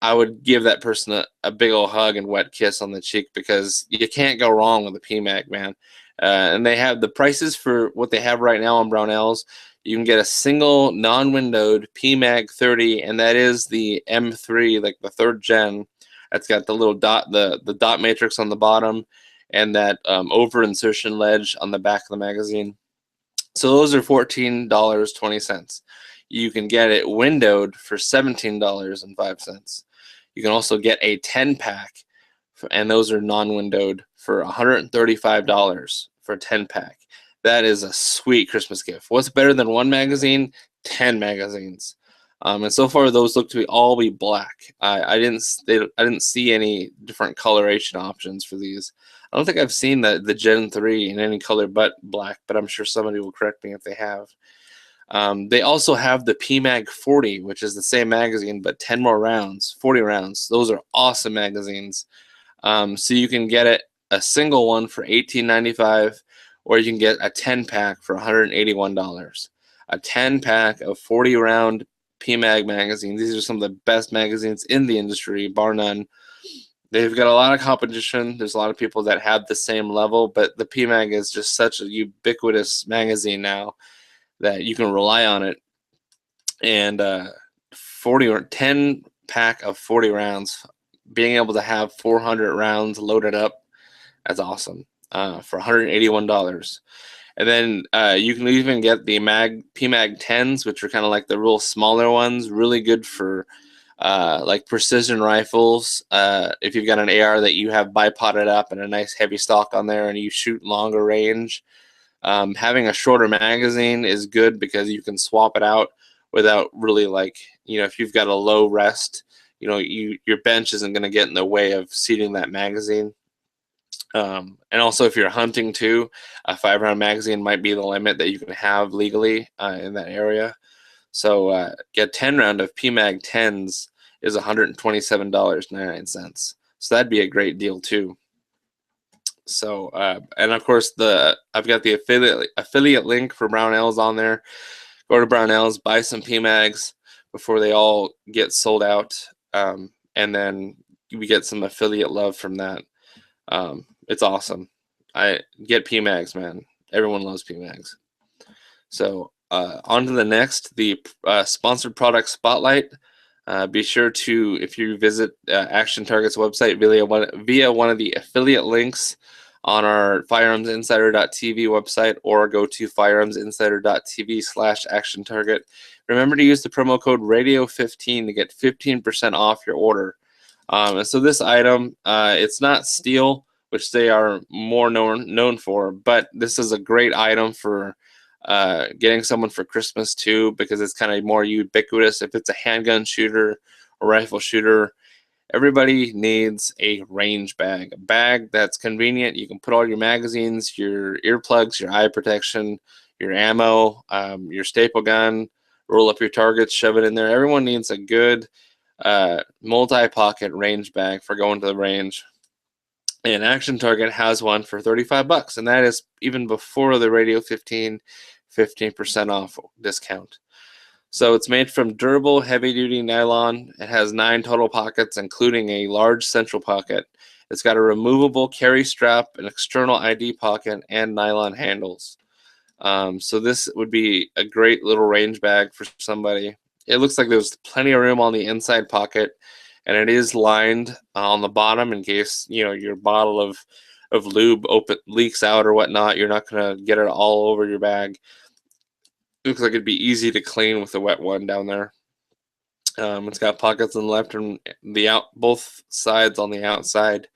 I would give that person a big old hug and wet kiss on the cheek, because you can't go wrong with a PMag, man. And they have the prices for what they have right now on Brownells. You can get a single non-windowed PMag 30, and that is the M3, like the 3rd gen. That's got the little dot, the dot matrix on the bottom, and that over insertion ledge on the back of the magazine. So those are $14.20. You can get it windowed for $17.05. You can also get a 10-pack, and those are non-windowed, for $135 for a 10-pack. That is a sweet Christmas gift. What's better than one magazine? 10 magazines. And so far, those look to all be black. I didn't see any different coloration options for these. I don't think I've seen the Gen 3 in any color but black, but I'm sure somebody will correct me if they have. They also have the PMag 40, which is the same magazine, but 10 more rounds, 40 rounds. Those are awesome magazines. So you can get it a single one for $18.95, or you can get a 10-pack for $181. A 10-pack of 40-round PMag magazines. These are some of the best magazines in the industry, bar none. They've got a lot of competition. There's a lot of people that have the same level, but the PMag is just such a ubiquitous magazine now that you can rely on it. And 10-pack of 40 rounds, being able to have 400 rounds loaded up, that's awesome, for $181. And then you can even get the PMag 10s, which are kind of like the real smaller ones, really good for like precision rifles. If you've got an AR that you have bipoded up and a nice heavy stock on there and you shoot longer range, having a shorter magazine is good, because you can swap it out without really, like, if you've got a low rest, your bench isn't going to get in the way of seating that magazine. And also, if you're hunting too, a 5-round magazine might be the limit that you can have legally in that area. So get 10-round of PMag 10s is $127.99. So that'd be a great deal too. So and of course I've got the affiliate link for Brownells on there. Go to Brownells, buy some PMags before they all get sold out, and then we get some affiliate love from that. It's awesome. I get PMags, man. Everyone loves PMags. So on to the next, the sponsored product spotlight. Be sure to, if you visit Action Target's website via one of the affiliate links on our firearmsinsider.tv website, or go to firearmsinsider.tv/Action Target. Remember to use the promo code radio15 to get 15% off your order. And so this item, it's not steel, which they are more known for, but this is a great item for getting someone for Christmas too, because it's kind of more ubiquitous. If it's a handgun shooter, a rifle shooter, everybody needs a range bag, a bag that's convenient. You can put all your magazines, your earplugs, your eye protection, your ammo, your staple gun, roll up your targets, shove it in there. Everyone needs a good multi-pocket range bag for going to the range. And Action Target has one for $35, and that is even before the Radio 15% off discount. So it's made from durable, heavy-duty nylon. It has 9 total pockets, including a large central pocket. It's got a removable carry strap, an external ID pocket, and nylon handles. So this would be a great little range bag for somebody. It looks like there's plenty of room on the inside pocket, and it is lined on the bottom in case, you know, your bottle of lube leaks out or whatnot. You're not going to get it all over your bag. Looks like it'd be easy to clean with a wet one down there. It's got pockets on the left and both sides on the outside.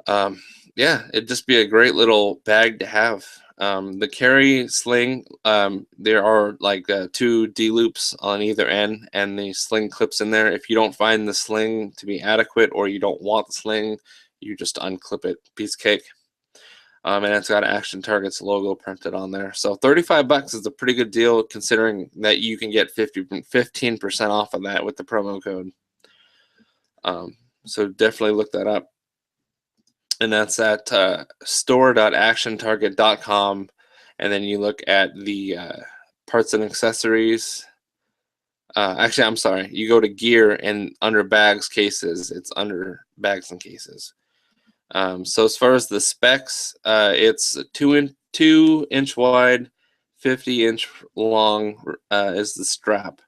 Yeah, it'd just be a great little bag to have. The carry sling, there are like 2 D-loops on either end, and the sling clips in there. If you don't find the sling to be adequate, or you don't want the sling, you just unclip it. Piece of cake. And it's got Action Target's logo printed on there. So $35 is a pretty good deal, considering that you can get 15% off of that with the promo code. So definitely look that up. And that's at store.actiontarget.com. And then you look at the parts and accessories. Actually, I'm sorry. You go to gear, and under bags, cases, it's under bags and cases. So as far as the specs, it's a 2-inch wide, 50-inch long is the strap.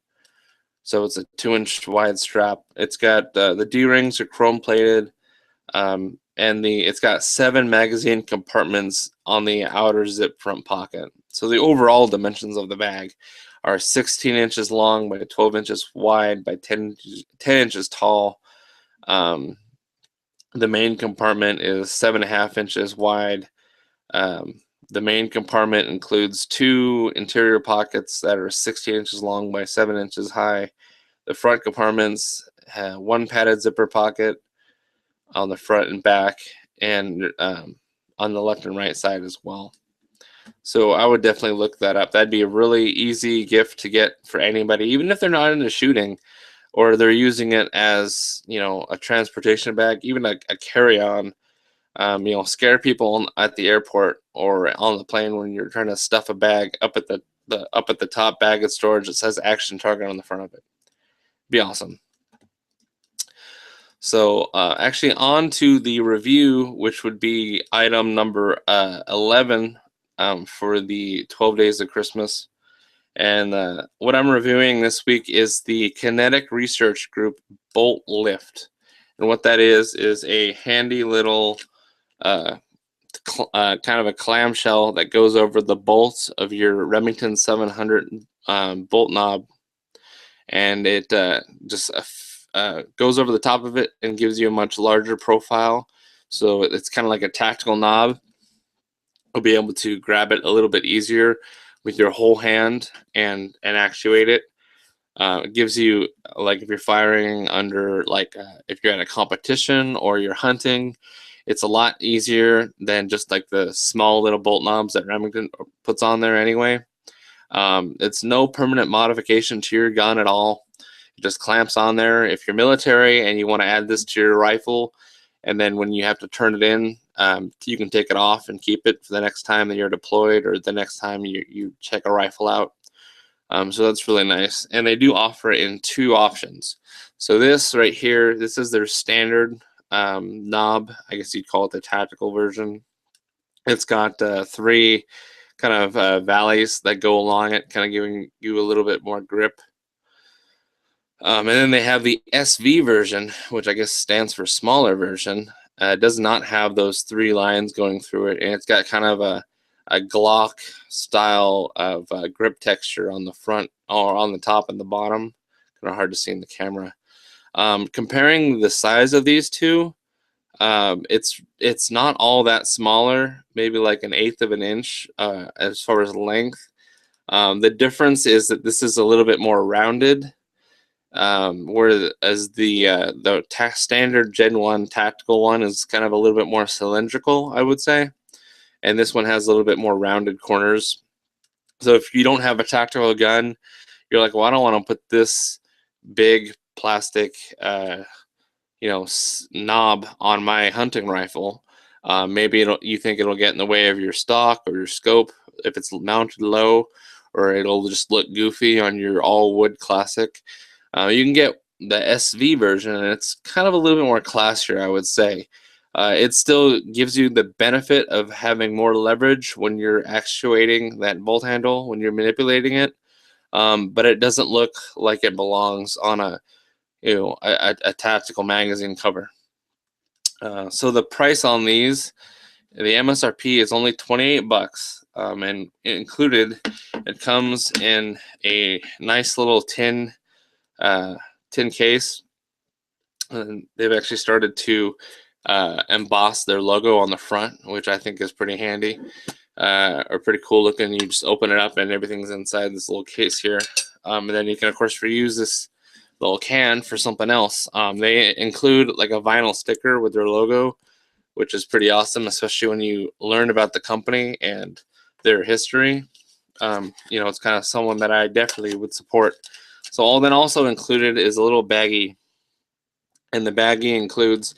So it's a 2-inch wide strap. It's got the D-rings are chrome plated, and it's got 7 magazine compartments on the outer zip front pocket. So the overall dimensions of the bag are 16 inches long by 12 inches wide by 10 inches tall. The main compartment is 7.5 inches wide. The main compartment includes 2 interior pockets that are 16 inches long by 7 inches high. The front compartments have 1 padded zipper pocket on the front and back, and on the left and right side as well. So I would definitely look that up. That'd be a really easy gift to get for anybody, even if they're not into shooting, or they're using it as, you know, a transportation bag, even a carry-on. You know, scare people at the airport or on the plane when you're trying to stuff a bag up at the top baggage storage. It says Action Target on the front of it. Be awesome. So actually, on to the review, which would be item number 11 for the 12 Days of Christmas. And what I'm reviewing this week is the Kinetic Research Group Bolt Lift. And what that is a handy little kind of a clamshell that goes over the bolts of your Remington 700 bolt knob. And it just goes over the top of it and gives you a much larger profile. So it's kind of like a tactical knob. You'll be able to grab it a little bit easier with your whole hand and actuate it. It gives you, like, if you're firing under, like, if you're at a competition or you're hunting, it's a lot easier than just like the small little bolt knobs that Remington puts on there anyway. It's no permanent modification to your gun at all. It just clamps on there. If you're military and you want to add this to your rifle, and then when you have to turn it in, you can take it off and keep it for the next time that you're deployed, or the next time you check a rifle out. So that's really nice. And they do offer it in 2 options. So this right here, this is their standard knob. I guess you'd call it the tactical version. It's got 3 kind of valleys that go along it, kind of giving you a little bit more grip. And then they have the SV version, which I guess stands for smaller version. It does not have those 3 lines going through it, and it's got kind of a Glock style of grip texture on the front or on the top and the bottom. Kind of hard to see in the camera. Comparing the size of these two, it's not all that smaller, maybe like an eighth of an inch as far as length. The difference is that this is a little bit more rounded, whereas the standard Gen 1 tactical one is kind of a little bit more cylindrical, I would say, and this one has a little bit more rounded corners. So if you don't have a tactical gun, you're like, well, I don't want to put this big plastic knob on my hunting rifle. Maybe you think it'll get in the way of your stock or your scope if it's mounted low, or it'll just look goofy on your all wood classic. You can get the SV version, and it's kind of a little bit more classier, I would say. It still gives you the benefit of having more leverage when you're actuating that bolt handle, when you're manipulating it, but it doesn't look like it belongs on a tactical magazine cover. So the price on these, the MSRP is only $28, and included, it comes in a nice little tin case. And they've actually started to emboss their logo on the front, which I think is pretty handy, or pretty cool looking. You just open it up and everything's inside this little case here, and then you can of course reuse this little can for something else. They include like a vinyl sticker with their logo, which is pretty awesome, especially when you learn about the company and their history. It's kind of someone that I definitely would support. So also included is a little baggie, and the baggie includes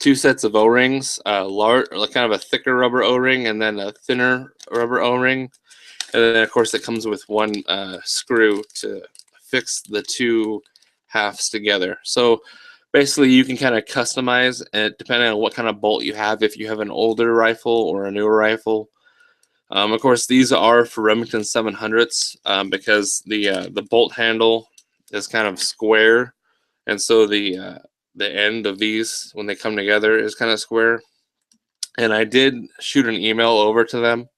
2 sets of O-rings, kind of a thicker rubber O-ring and then a thinner rubber O-ring. And then of course it comes with one screw to fix the 2 halves together. So basically you can kind of customize it depending on what kind of bolt you have, if you have an older rifle or a newer rifle. Of course, these are for Remington 700s, because the bolt handle is kind of square, and so the end of these, when they come together, is kind of square. And I did shoot an email over to them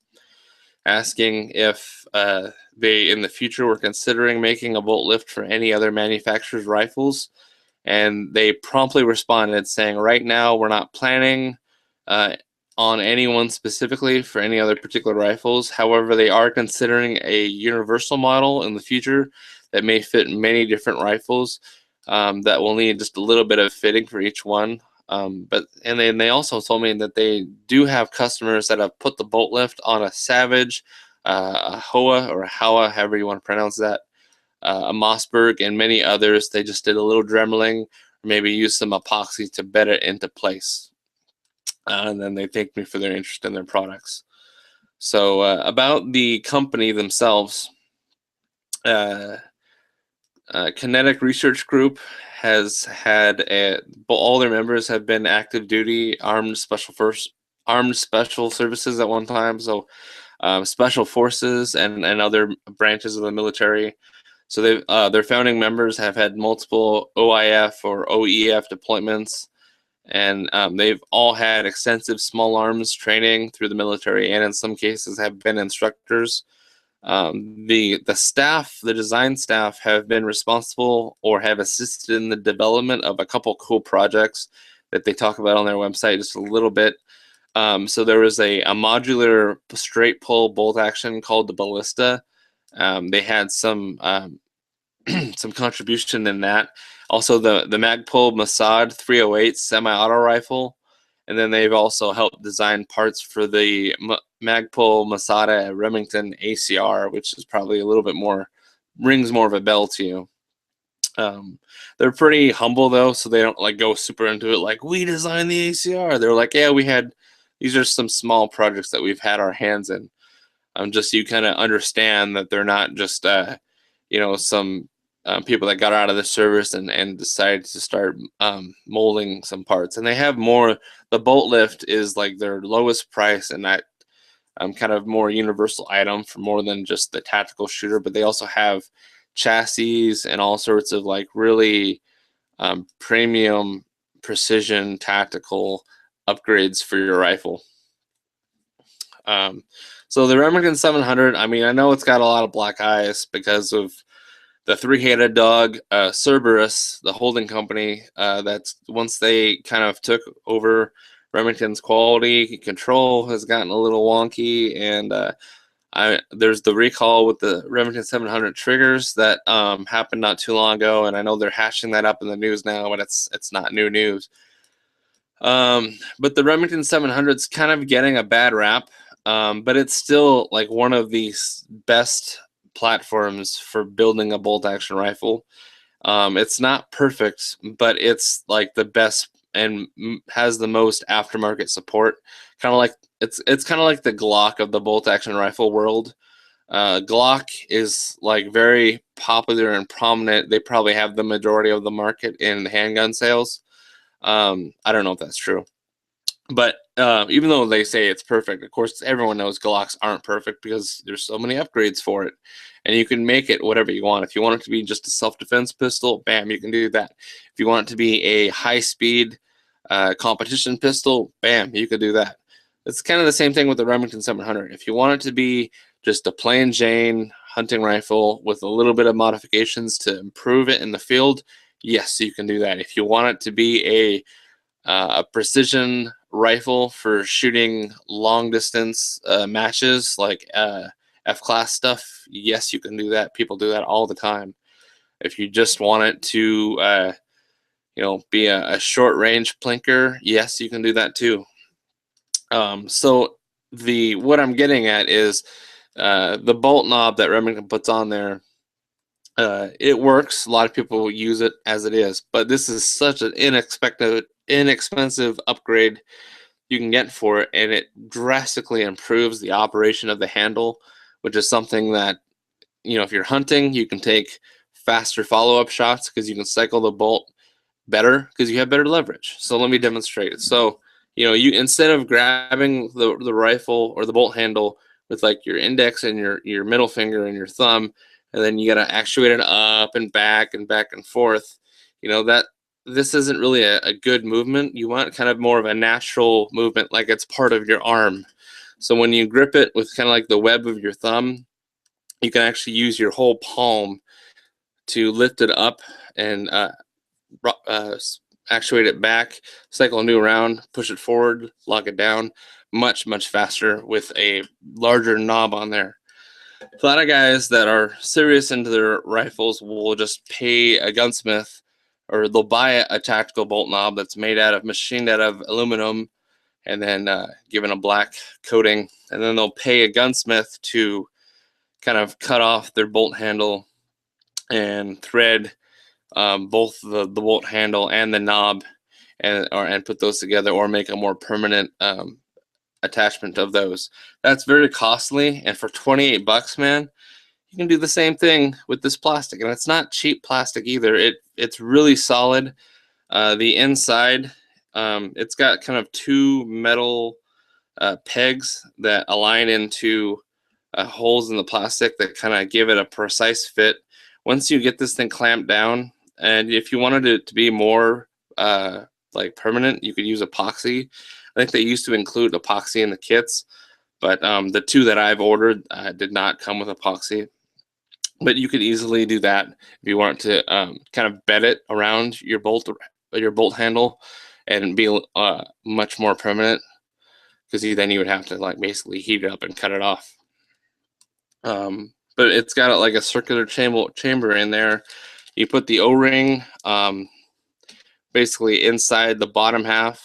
asking if they in the future were considering making a bolt lift for any other manufacturer's rifles, and they promptly responded saying, right now we're not planning on anyone specifically for any other particular rifles. However, they are considering a universal model in the future that may fit many different rifles, that will need just a little bit of fitting for each one. And then they also told me that they do have customers that have put the bolt lift on a Savage, a Hoa or a Howa, however you want to pronounce that, a Mossberg, and many others. They just did a little dremeling, or maybe use some epoxy to bed it into place. And then they thanked me for their interest in their products. So about the company themselves, Kinetic Research Group has had all their members have been active duty armed special services at one time. So special forces and other branches of the military. So their founding members have had multiple OIF or OEF deployments, and they've all had extensive small arms training through the military, and in some cases have been instructors. The staff, the design staff, have been responsible or have assisted in the development of a couple cool projects that they talk about on their website just a little bit. So there was a modular straight pull bolt action called the Ballista. They had some some contribution in that. Also, the Magpul Masad 308 semi-auto rifle, and then they've also helped design parts for the Magpul Masada Remington ACR, which is probably a little bit more, rings more of a bell to you. They're pretty humble though, so they don't like go super into it like we designed the ACR. They're like, yeah, these are some small projects that we've had our hands in. Just so you kind of understand that they're not just some people that got out of the service and decided to start molding some parts. And they have more. The bolt lift is like their lowest price and that kind of more universal item for more than just the tactical shooter. But they also have chassis and all sorts of like really premium precision tactical upgrades for your rifle. So the Remington 700, I mean, I know it's got a lot of black eyes because of the three-headed dog, Cerberus, the holding company. That's once they kind of took over Remington's quality control has gotten a little wonky, and there's the recall with the Remington 700 triggers that happened not too long ago, and I know they're hashing that up in the news now, but it's not new news. But the Remington 700 is kind of getting a bad rap, but it's still like one of the best platforms for building a bolt action rifle. It's not perfect, but it's like the best and has the most aftermarket support. Kind of like it's kind of like the Glock of the bolt action rifle world. Glock is like very popular and prominent. They probably have the majority of the market in handgun sales. I don't know if that's true, but even though they say it's perfect, of course, everyone knows Glocks aren't perfect because there's so many upgrades for it, and you can make it whatever you want. If you want it to be just a self-defense pistol, bam, you can do that. If you want it to be a high-speed competition pistol, bam, you could do that. It's kind of the same thing with the Remington 700. If you want it to be just a plain Jane hunting rifle with a little bit of modifications to improve it in the field, yes, you can do that. If you want it to be a precision rifle for shooting long distance matches like F-class stuff, yes, you can do that. People do that all the time. If you just want it to be a short range plinker, yes, you can do that too. So what I'm getting at is the bolt knob that Remington puts on there. It works. A lot of people use it as it is, but this is such an inexpensive upgrade you can get for it, and it drastically improves the operation of the handle, which is something that, if you're hunting, you can take faster follow-up shots because you can cycle the bolt better because you have better leverage. So let me demonstrate. So, you instead of grabbing the rifle or the bolt handle with like your index and your middle finger and your thumb, and then you got to actuate it up and back and forth, that this isn't really a good movement. You want kind of more of a natural movement, like it's part of your arm. So when you grip it with kind of like the web of your thumb, you can actually use your whole palm to lift it up and actuate it back, cycle a new round, push it forward, lock it down much, much faster with a larger knob on there. A lot of guys that are serious into their rifles will just pay a gunsmith, or they'll buy a tactical bolt knob that's machined out of aluminum and then given a black coating, and then they'll pay a gunsmith to kind of cut off their bolt handle and thread both the bolt handle and the knob and put those together, or make a more permanent attachment of those. That's very costly, and for $28, man, you can do the same thing with this plastic, and it's not cheap plastic either. It's really solid. The inside, it's got kind of two metal pegs that align into holes in the plastic that kind of give it a precise fit. Once you get this thing clamped down, and if you wanted it to be more like permanent, you could use epoxy. I think they used to include epoxy in the kits, but the two that I've ordered did not come with epoxy. But you could easily do that if you want to kind of bed it around your bolt handle and be much more permanent, because then you would have to like basically heat it up and cut it off. But it's got like a circular chamber in there. You put the O-ring basically inside the bottom half,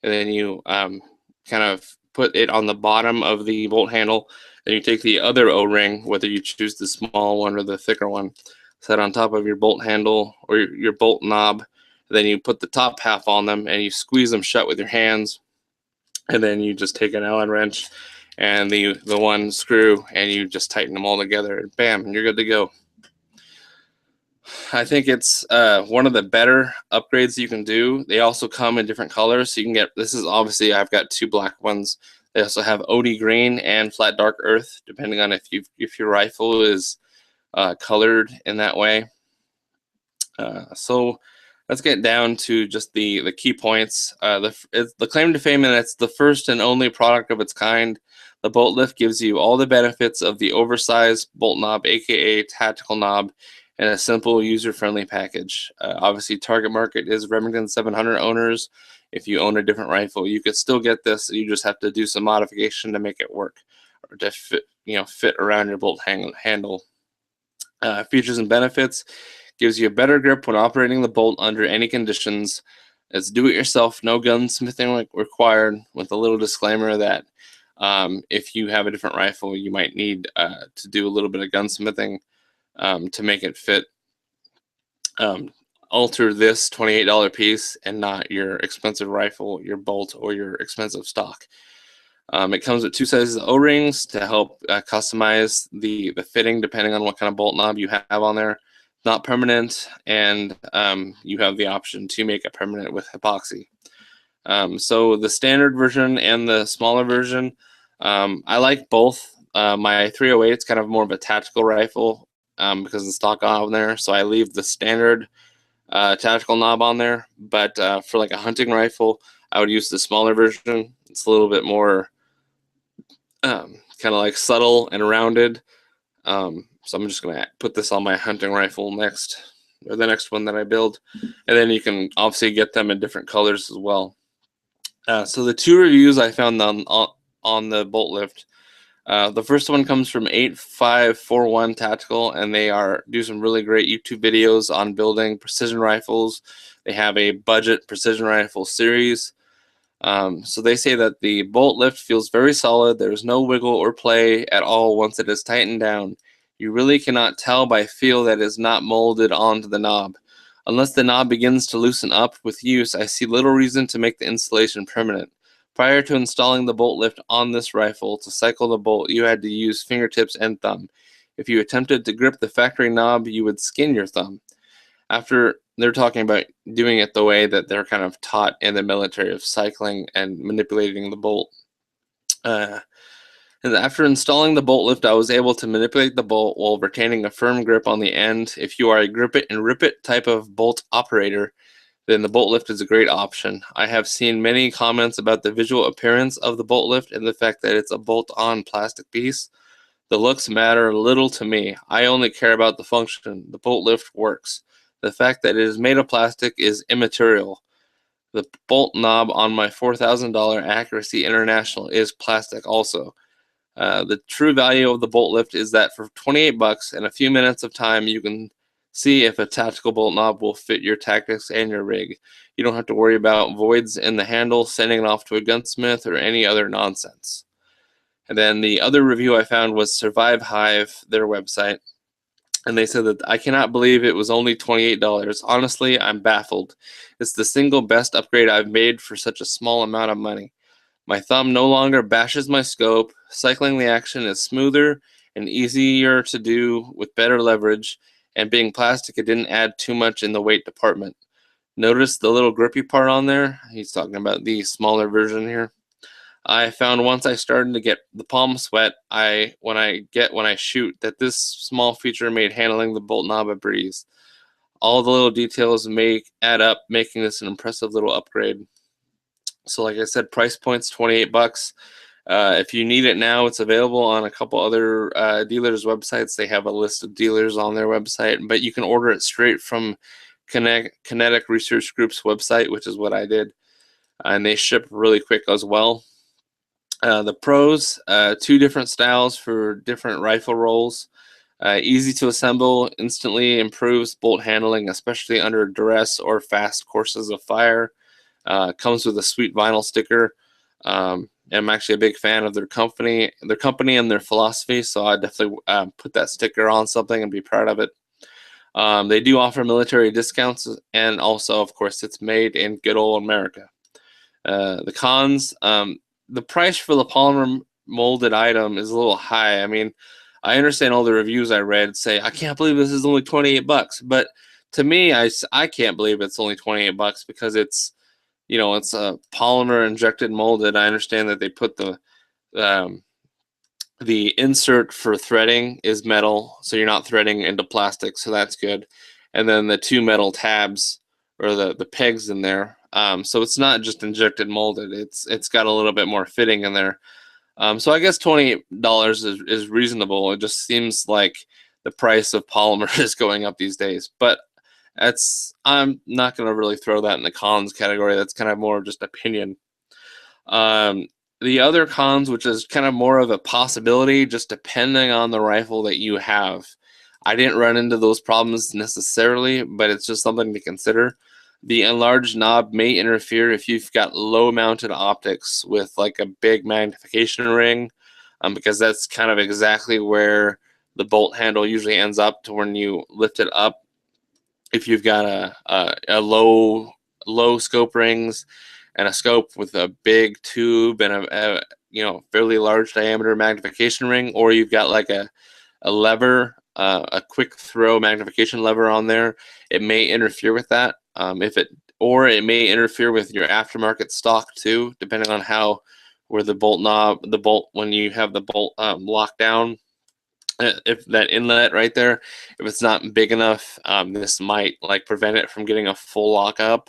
and then you kind of put it on the bottom of the bolt handle. Then you take the other O-ring, whether you choose the small one or the thicker one, set on top of your bolt handle or your bolt knob. Then you put the top half on them and you squeeze them shut with your hands. And then you just take an Allen wrench and the one screw, and you just tighten them all together, and bam, and you're good to go. I think it's one of the better upgrades you can do. They also come in different colors, so you can get, this is obviously, I've got two black ones. They also have OD green and flat dark earth, depending on if your rifle is colored in that way. So let's get down to just the key points. The claim to fame, and it's the first and only product of its kind. The bolt lift gives you all the benefits of the oversized bolt knob, aka tactical knob, and a simple user-friendly package. Obviously, target market is Remington 700 owners. If you own a different rifle, you could still get this. You just have to do some modification to make it work, or to fit around your bolt handle. Features and benefits: gives you a better grip when operating the bolt under any conditions. It's do-it-yourself, no gunsmithing required, with a little disclaimer that if you have a different rifle, you might need to do a little bit of gunsmithing to make it fit. Alter this $28 piece and not your expensive rifle, your bolt, or your expensive stock. It comes with 2 sizes of O-rings to help customize the fitting depending on what kind of bolt knob you have on there. Not permanent, and you have the option to make it permanent with epoxy. So the standard version and the smaller version, I like both. My 308 is kind of more of a tactical rifle because of the stock on there, so I leave the standard tactical knob on there. But for like a hunting rifle, I would use the smaller version. It's a little bit more kind of like subtle and rounded. So I'm just going to put this on my hunting rifle next, or the next one that I build. And then you can obviously get them in different colors as well. So the 2 reviews I found on the bolt lift. The first one comes from 8541 Tactical, and they do some really great YouTube videos on building precision rifles. They have a budget precision rifle series. So they say that the bolt lift feels very solid. There's no wiggle or play at all once it is tightened down. You really cannot tell by feel that it is not molded onto the knob. Unless the knob begins to loosen up with use, I see little reason to make the installation permanent. Prior to installing the bolt lift on this rifle, to cycle the bolt, you had to use fingertips and thumb. If you attempted to grip the factory knob, you would skin your thumb. After they're talking about doing it the way that they're kind of taught in the military, of cycling and manipulating the bolt. And after installing the bolt lift, I was able to manipulate the bolt while retaining a firm grip on the end. If you are a grip it and rip it type of bolt operator, then the bolt lift is a great option. I have seen many comments about the visual appearance of the bolt lift and the fact that it's a bolt-on plastic piece. The looks matter little to me. I only care about the function. The bolt lift works. The fact that it is made of plastic is immaterial. The bolt knob on my $4,000 Accuracy International is plastic also. The true value of the bolt lift is that for $28 and a few minutes of time, you can see if a tactical bolt knob will fit your tactics and your rig. You don't have to worry about voids in the handle, sending it off to a gunsmith, or any other nonsense. And then the other review I found was Survive Hive, their website. And they said that I cannot believe it was only $28. Honestly, I'm baffled. It's the single best upgrade I've made for such a small amount of money. My thumb no longer bashes my scope. Cycling the action is smoother and easier to do with better leverage. And being plastic, it didn't add too much in the weight department. Notice the little grippy part on there? He's talking about the smaller version here. I found once I started to get the palm sweat, when I shoot, that this small feature made handling the bolt knob a breeze. All the little details add up, making this an impressive little upgrade. So like I said, price point's $28. If you need it now, it's available on a couple other dealers' websites. They have a list of dealers on their website, but you can order it straight from Kinetic Research Group's website, which is what I did. And they ship really quick as well. The pros, 2 different styles for different rifle rolls. Easy to assemble, instantly improves bolt handling, especially under duress or fast courses of fire. Comes with a sweet vinyl sticker. I'm actually a big fan of their company and their philosophy, so I definitely put that sticker on something and be proud of it. They do offer military discounts, and also, of course, it's made in good old America. The cons, the price for the polymer molded item is a little high. I mean, I understand all the reviews I read say, I can't believe this is only $28, but to me, I can't believe it's only $28 because it's a polymer injected molded. I understand that they put the The insert for threading is metal, so you're not threading into plastic, so that's good. And then the two metal tabs, or the pegs in there, so it's not just injected molded. It's got a little bit more fitting in there. So I guess $28 is reasonable. It just seems like the price of polymer is going up these days, but I'm not going to really throw that in the cons category. That's kind of more just opinion. Um, the other cons, which is kind of more of a possibility, just depending on the rifle that you have. I didn't run into those problems necessarily, but it's just something to consider. The enlarged knob may interfere if you've got low mounted optics with like a big magnification ring, because that's kind of exactly where the bolt handle usually ends up to when you lift it up. If you've got a low scope rings and a scope with a big tube and a fairly large diameter magnification ring, or you've got like a lever, a quick throw magnification lever on there, it may interfere with that. Or it may interfere with your aftermarket stock too, depending on where the bolt when you have the bolt locked down. If that inlet right there, if it's not big enough, this might like prevent it from getting a full lock up.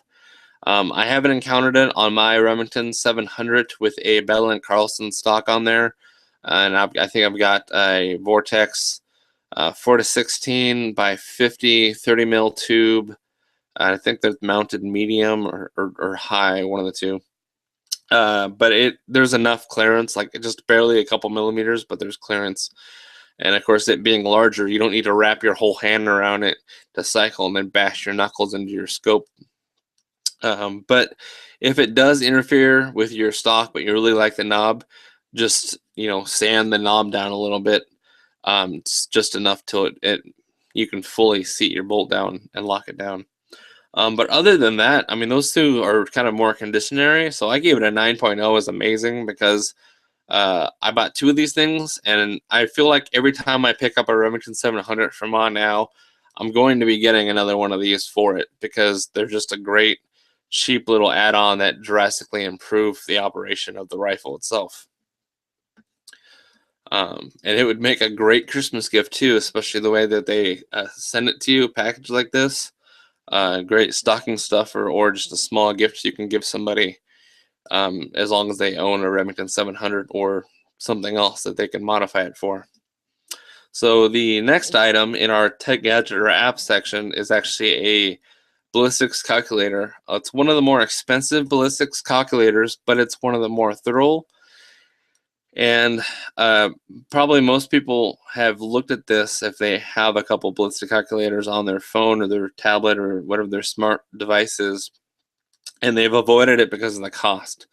I haven't encountered it on my Remington 700 with a Bell & Carlson stock on there, and I think I've got a Vortex 4-16 by 50 30 mil tube. I think they're mounted medium or high, one of the two. But there's enough clearance, like just barely a couple millimeters, but there's clearance. And of course, it being larger, you don't need to wrap your whole hand around it to cycle and then bash your knuckles into your scope. But if it does interfere with your stock, but you really like the knob, just sand the knob down a little bit. It's just enough till you can fully seat your bolt down and lock it down. But other than that, I mean, those two are kind of more conditionary. So I gave it a 9.0 as amazing because I bought two of these things, and I feel like every time I pick up a Remington 700 from on now, I'm going to be getting another one of these for it because they're just a great, cheap little add-on that drastically improve the operation of the rifle itself. And it would make a great Christmas gift too, especially the way that they send it to you, packaged like this. Great stocking stuffer or just a small gift you can give somebody, as long as they own a Remington 700 or something else that they can modify it for. So the next item in our tech gadget or app section is actually a ballistics calculator. It's one of the more expensive ballistics calculators, but it's one of the more thorough. And probably most people have looked at this if they have a couple ballistic calculators on their phone or their tablet or whatever their smart device is, and they've avoided it because of the cost.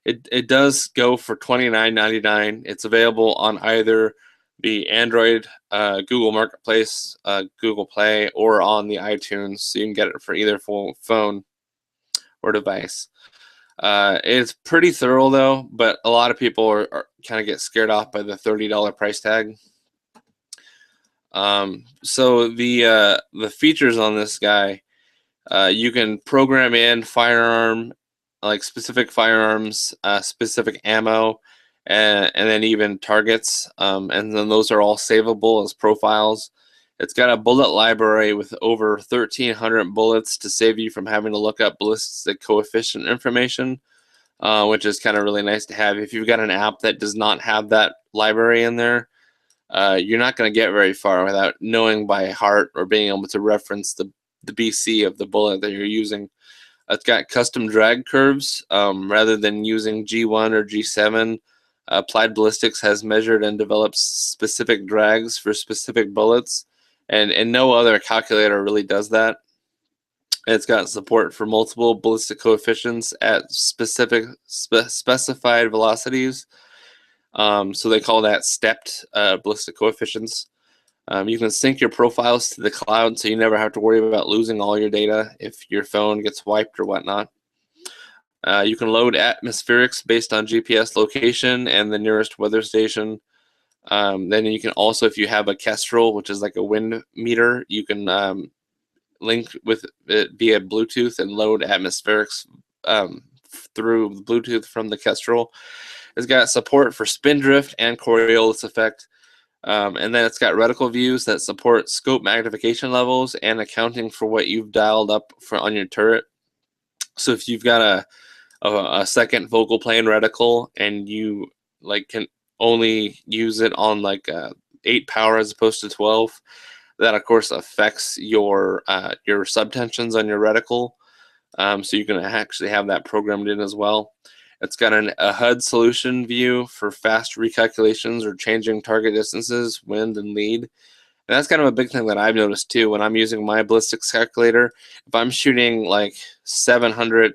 It does go for $29.99. It's available on either the Android, Google Marketplace, Google Play, or on the iTunes, so you can get it for either phone or device. It's pretty thorough though, but a lot of people are kind of get scared off by the $30 price tag. So the features on this guy, you can program in specific firearms, specific ammo, and then even targets, and then those are all savable as profiles. It's got a bullet library with over 1,300 bullets to save you from having to look up ballistic coefficient information, which is kind of really nice to have. If you've got an app that does not have that library in there, you're not going to get very far without knowing by heart or being able to reference the BC of the bullet that you're using. It's got custom drag curves rather than using G1 or G7. Applied Ballistics has measured and developed specific drags for specific bullets, and no other calculator really does that. It's got support for multiple ballistic coefficients at specified velocities. So they call that stepped ballistic coefficients. You can sync your profiles to the cloud, so you never have to worry about losing all your data if your phone gets wiped or whatnot. You can load atmospherics based on GPS location and the nearest weather station. Then you can also, if you have a Kestrel, which is like a wind meter, you can link with it via Bluetooth and load atmospherics through Bluetooth from the Kestrel. It's got support for spin drift and Coriolis effect. And then it's got reticle views that support scope magnification levels and accounting for what you've dialed up for on your turret. So if you've got a second focal plane reticle and you like can only use it on like 8 power as opposed to 12, that of course affects your subtensions on your reticle. So you can actually have that programmed in as well. It's got a HUD solution view for fast recalculations or changing target distances, wind, and lead. And that's kind of a big thing that I've noticed too when I'm using my ballistics calculator. If I'm shooting like 700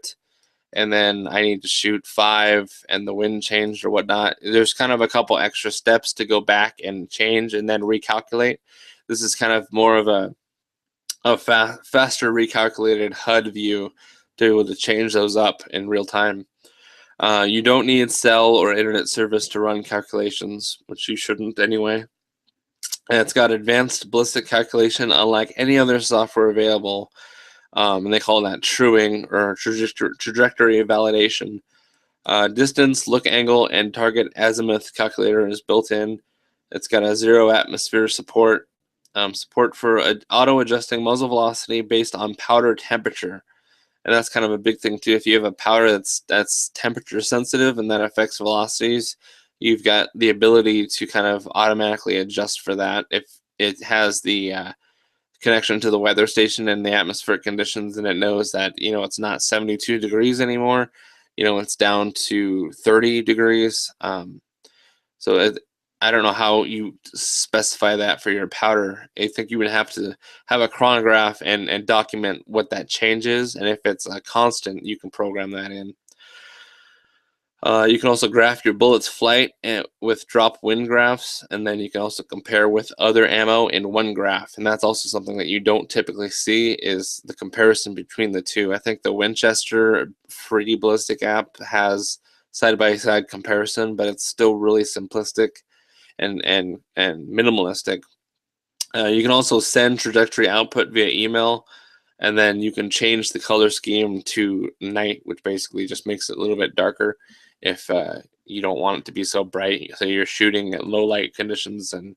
and then I need to shoot 5 and the wind changed or whatnot, there's kind of a couple extra steps to go back and change and then recalculate. This is kind of more of a faster recalculated HUD view to be able to change those up in real time. You don't need cell or internet service to run calculations, which you shouldn't anyway. And it's got advanced ballistic calculation unlike any other software available. And they call that truing or trajectory validation. Distance, look angle, and target azimuth calculator is built in. It's got a 0 atmosphere support. Support for auto-adjusting muzzle velocity based on powder temperature. And that's kind of a big thing too. If you have a powder that's temperature sensitive and that affects velocities, you've got the ability to kind of automatically adjust for that if it has the connection to the weather station and the atmospheric conditions, and it knows that it's not 72 degrees anymore. It's down to 30 degrees. So I don't know how you specify that for your powder. I think you would have to have a chronograph and document what that change is, and if it's a constant, you can program that in. You can also graph your bullet's flight with drop wind graphs, and then you can also compare with other ammo in one graph, and that's also something that you don't typically see is the comparison between the two. I think the Winchester Free Ballistic app has side-by-side comparison, but it's still really simplistic and minimalistic. You can also send trajectory output via email, and then you can change the color scheme to night, which basically just makes it a little bit darker if you don't want it to be so bright. So you're shooting at low light conditions, and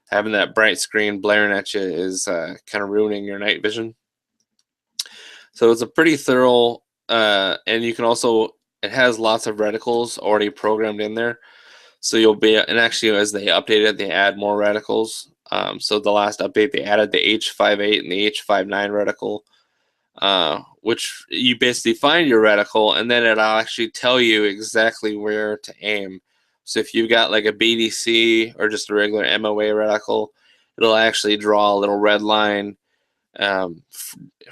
having that bright screen blaring at you is kind of ruining your night vision. So it's a pretty thorough, and you can also, it has lots of reticles already programmed in there. So you'll be, and actually as they update it, they add more reticles. So the last update, they added the H58 and the H59 reticle, which you basically find your reticle, and then it'll actually tell you exactly where to aim. So if you've got like a BDC or just a regular MOA reticle, it'll actually draw a little red line.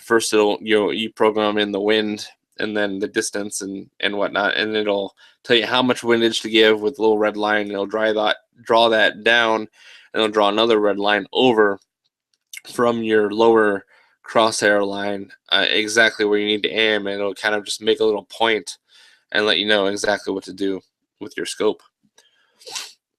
First, you program in the wind and then the distance and whatnot, and it'll tell you how much windage to give with a little red line, and it'll draw that down, and it'll draw another red line over from your lower crosshair line exactly where you need to aim, and it'll kind of just make a little point and let you know exactly what to do with your scope.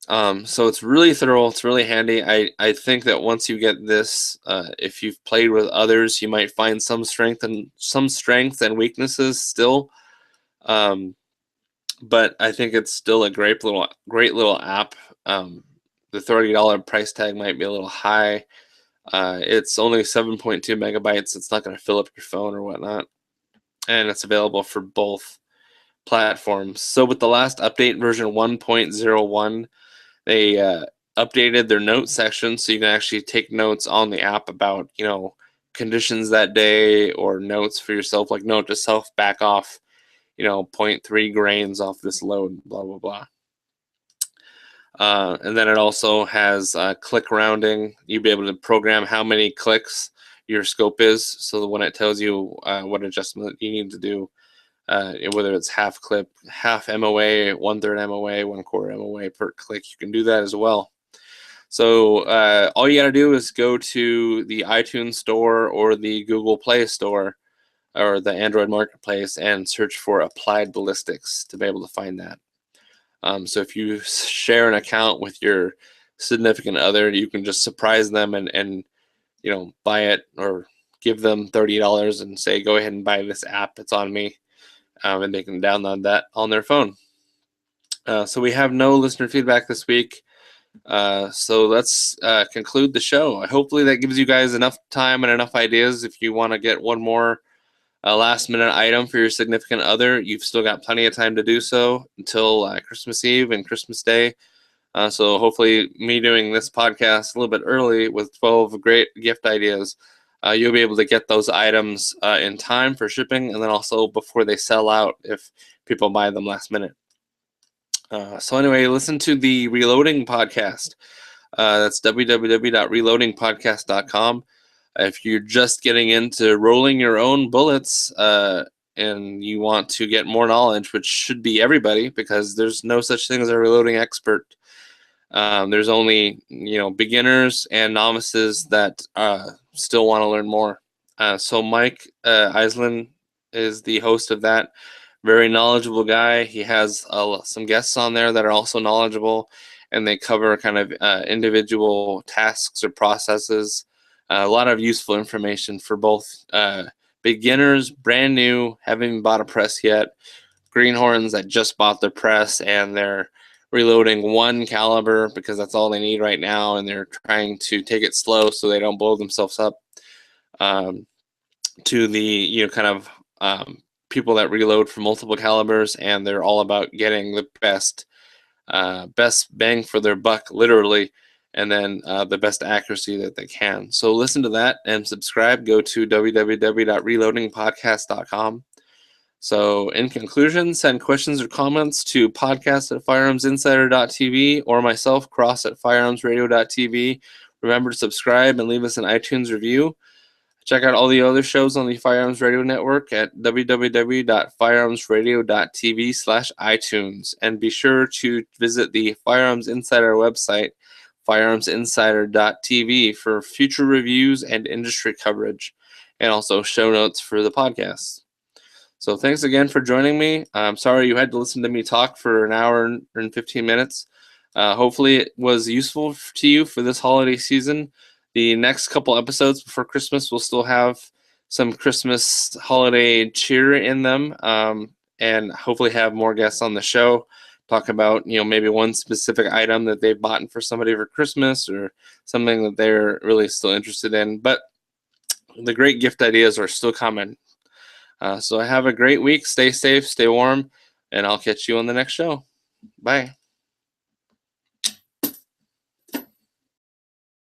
So it's really thorough. It's really handy. I think that once you get this, if you've played with others, you might find some strength and weaknesses still. But I think it's still a great little app. The $30 price tag might be a little high. It's only 7.2 megabytes. It's not going to fill up your phone or whatnot, and it's available for both platforms. So with the last update, version 1.01, they updated their notes section, so you can actually take notes on the app about conditions that day, or notes for yourself, like note to self, back off 0.3 grains off this load, blah blah blah. And then it also has click rounding. You'll be able to program how many clicks your scope is, so that when it tells you what adjustment you need to do, whether it's half clip, half MOA, 1/3 MOA, 1/4 MOA per click, you can do that as well. So all you got to do is go to the iTunes store or the Google Play Store or the Android Marketplace and search for Applied Ballistics to be able to find that. So if you share an account with your significant other, you can just surprise them and buy it, or give them $30 and say, go ahead and buy this app, it's on me, and they can download that on their phone. So we have no listener feedback this week. So let's conclude the show. Hopefully that gives you guys enough time and enough ideas. If you want to get one more last minute item for your significant other, you've still got plenty of time to do so until Christmas Eve and Christmas Day. So hopefully me doing this podcast a little bit early with 12 great gift ideas, you'll be able to get those items in time for shipping, and then also before they sell out if people buy them last minute. So anyway, listen to the Reloading podcast. That's www.reloadingpodcast.com. If you're just getting into rolling your own bullets and you want to get more knowledge, which should be everybody, because there's no such thing as a reloading expert. There's only beginners and novices that still want to learn more. So Mike Eisland is the host of that. Very knowledgeable guy. He has some guests on there that are also knowledgeable, and they cover kind of individual tasks or processes. A lot of useful information for both beginners, brand new, haven't bought a press yet, greenhorns that just bought their press and they're reloading one caliber because that's all they need right now, and they're trying to take it slow so they don't blow themselves up. To the kind of people that reload for multiple calibers, and they're all about getting the best bang for their buck, literally, and then the best accuracy that they can. So listen to that and subscribe. Go to www.reloadingpodcast.com. So in conclusion, send questions or comments to podcast@firearmsinsider.tv or myself, cross@firearmsradio.tv. Remember to subscribe and leave us an iTunes review. Check out all the other shows on the Firearms Radio Network at www.firearmsradio.tv/iTunes. And be sure to visit the Firearms Insider website, firearmsinsider.tv, for future reviews and industry coverage, and also show notes for the podcast. So thanks again for joining me. I'm sorry you had to listen to me talk for an hour and 15 minutes. Hopefully it was useful to you for this holiday season. The next couple episodes before Christmas will still have some Christmas holiday cheer in them, and hopefully have more guests on the show, talk about maybe one specific item that they've bought for somebody for Christmas or something that they're really still interested in. But the great gift ideas are still coming. So have a great week. Stay safe, stay warm, and I'll catch you on the next show. Bye.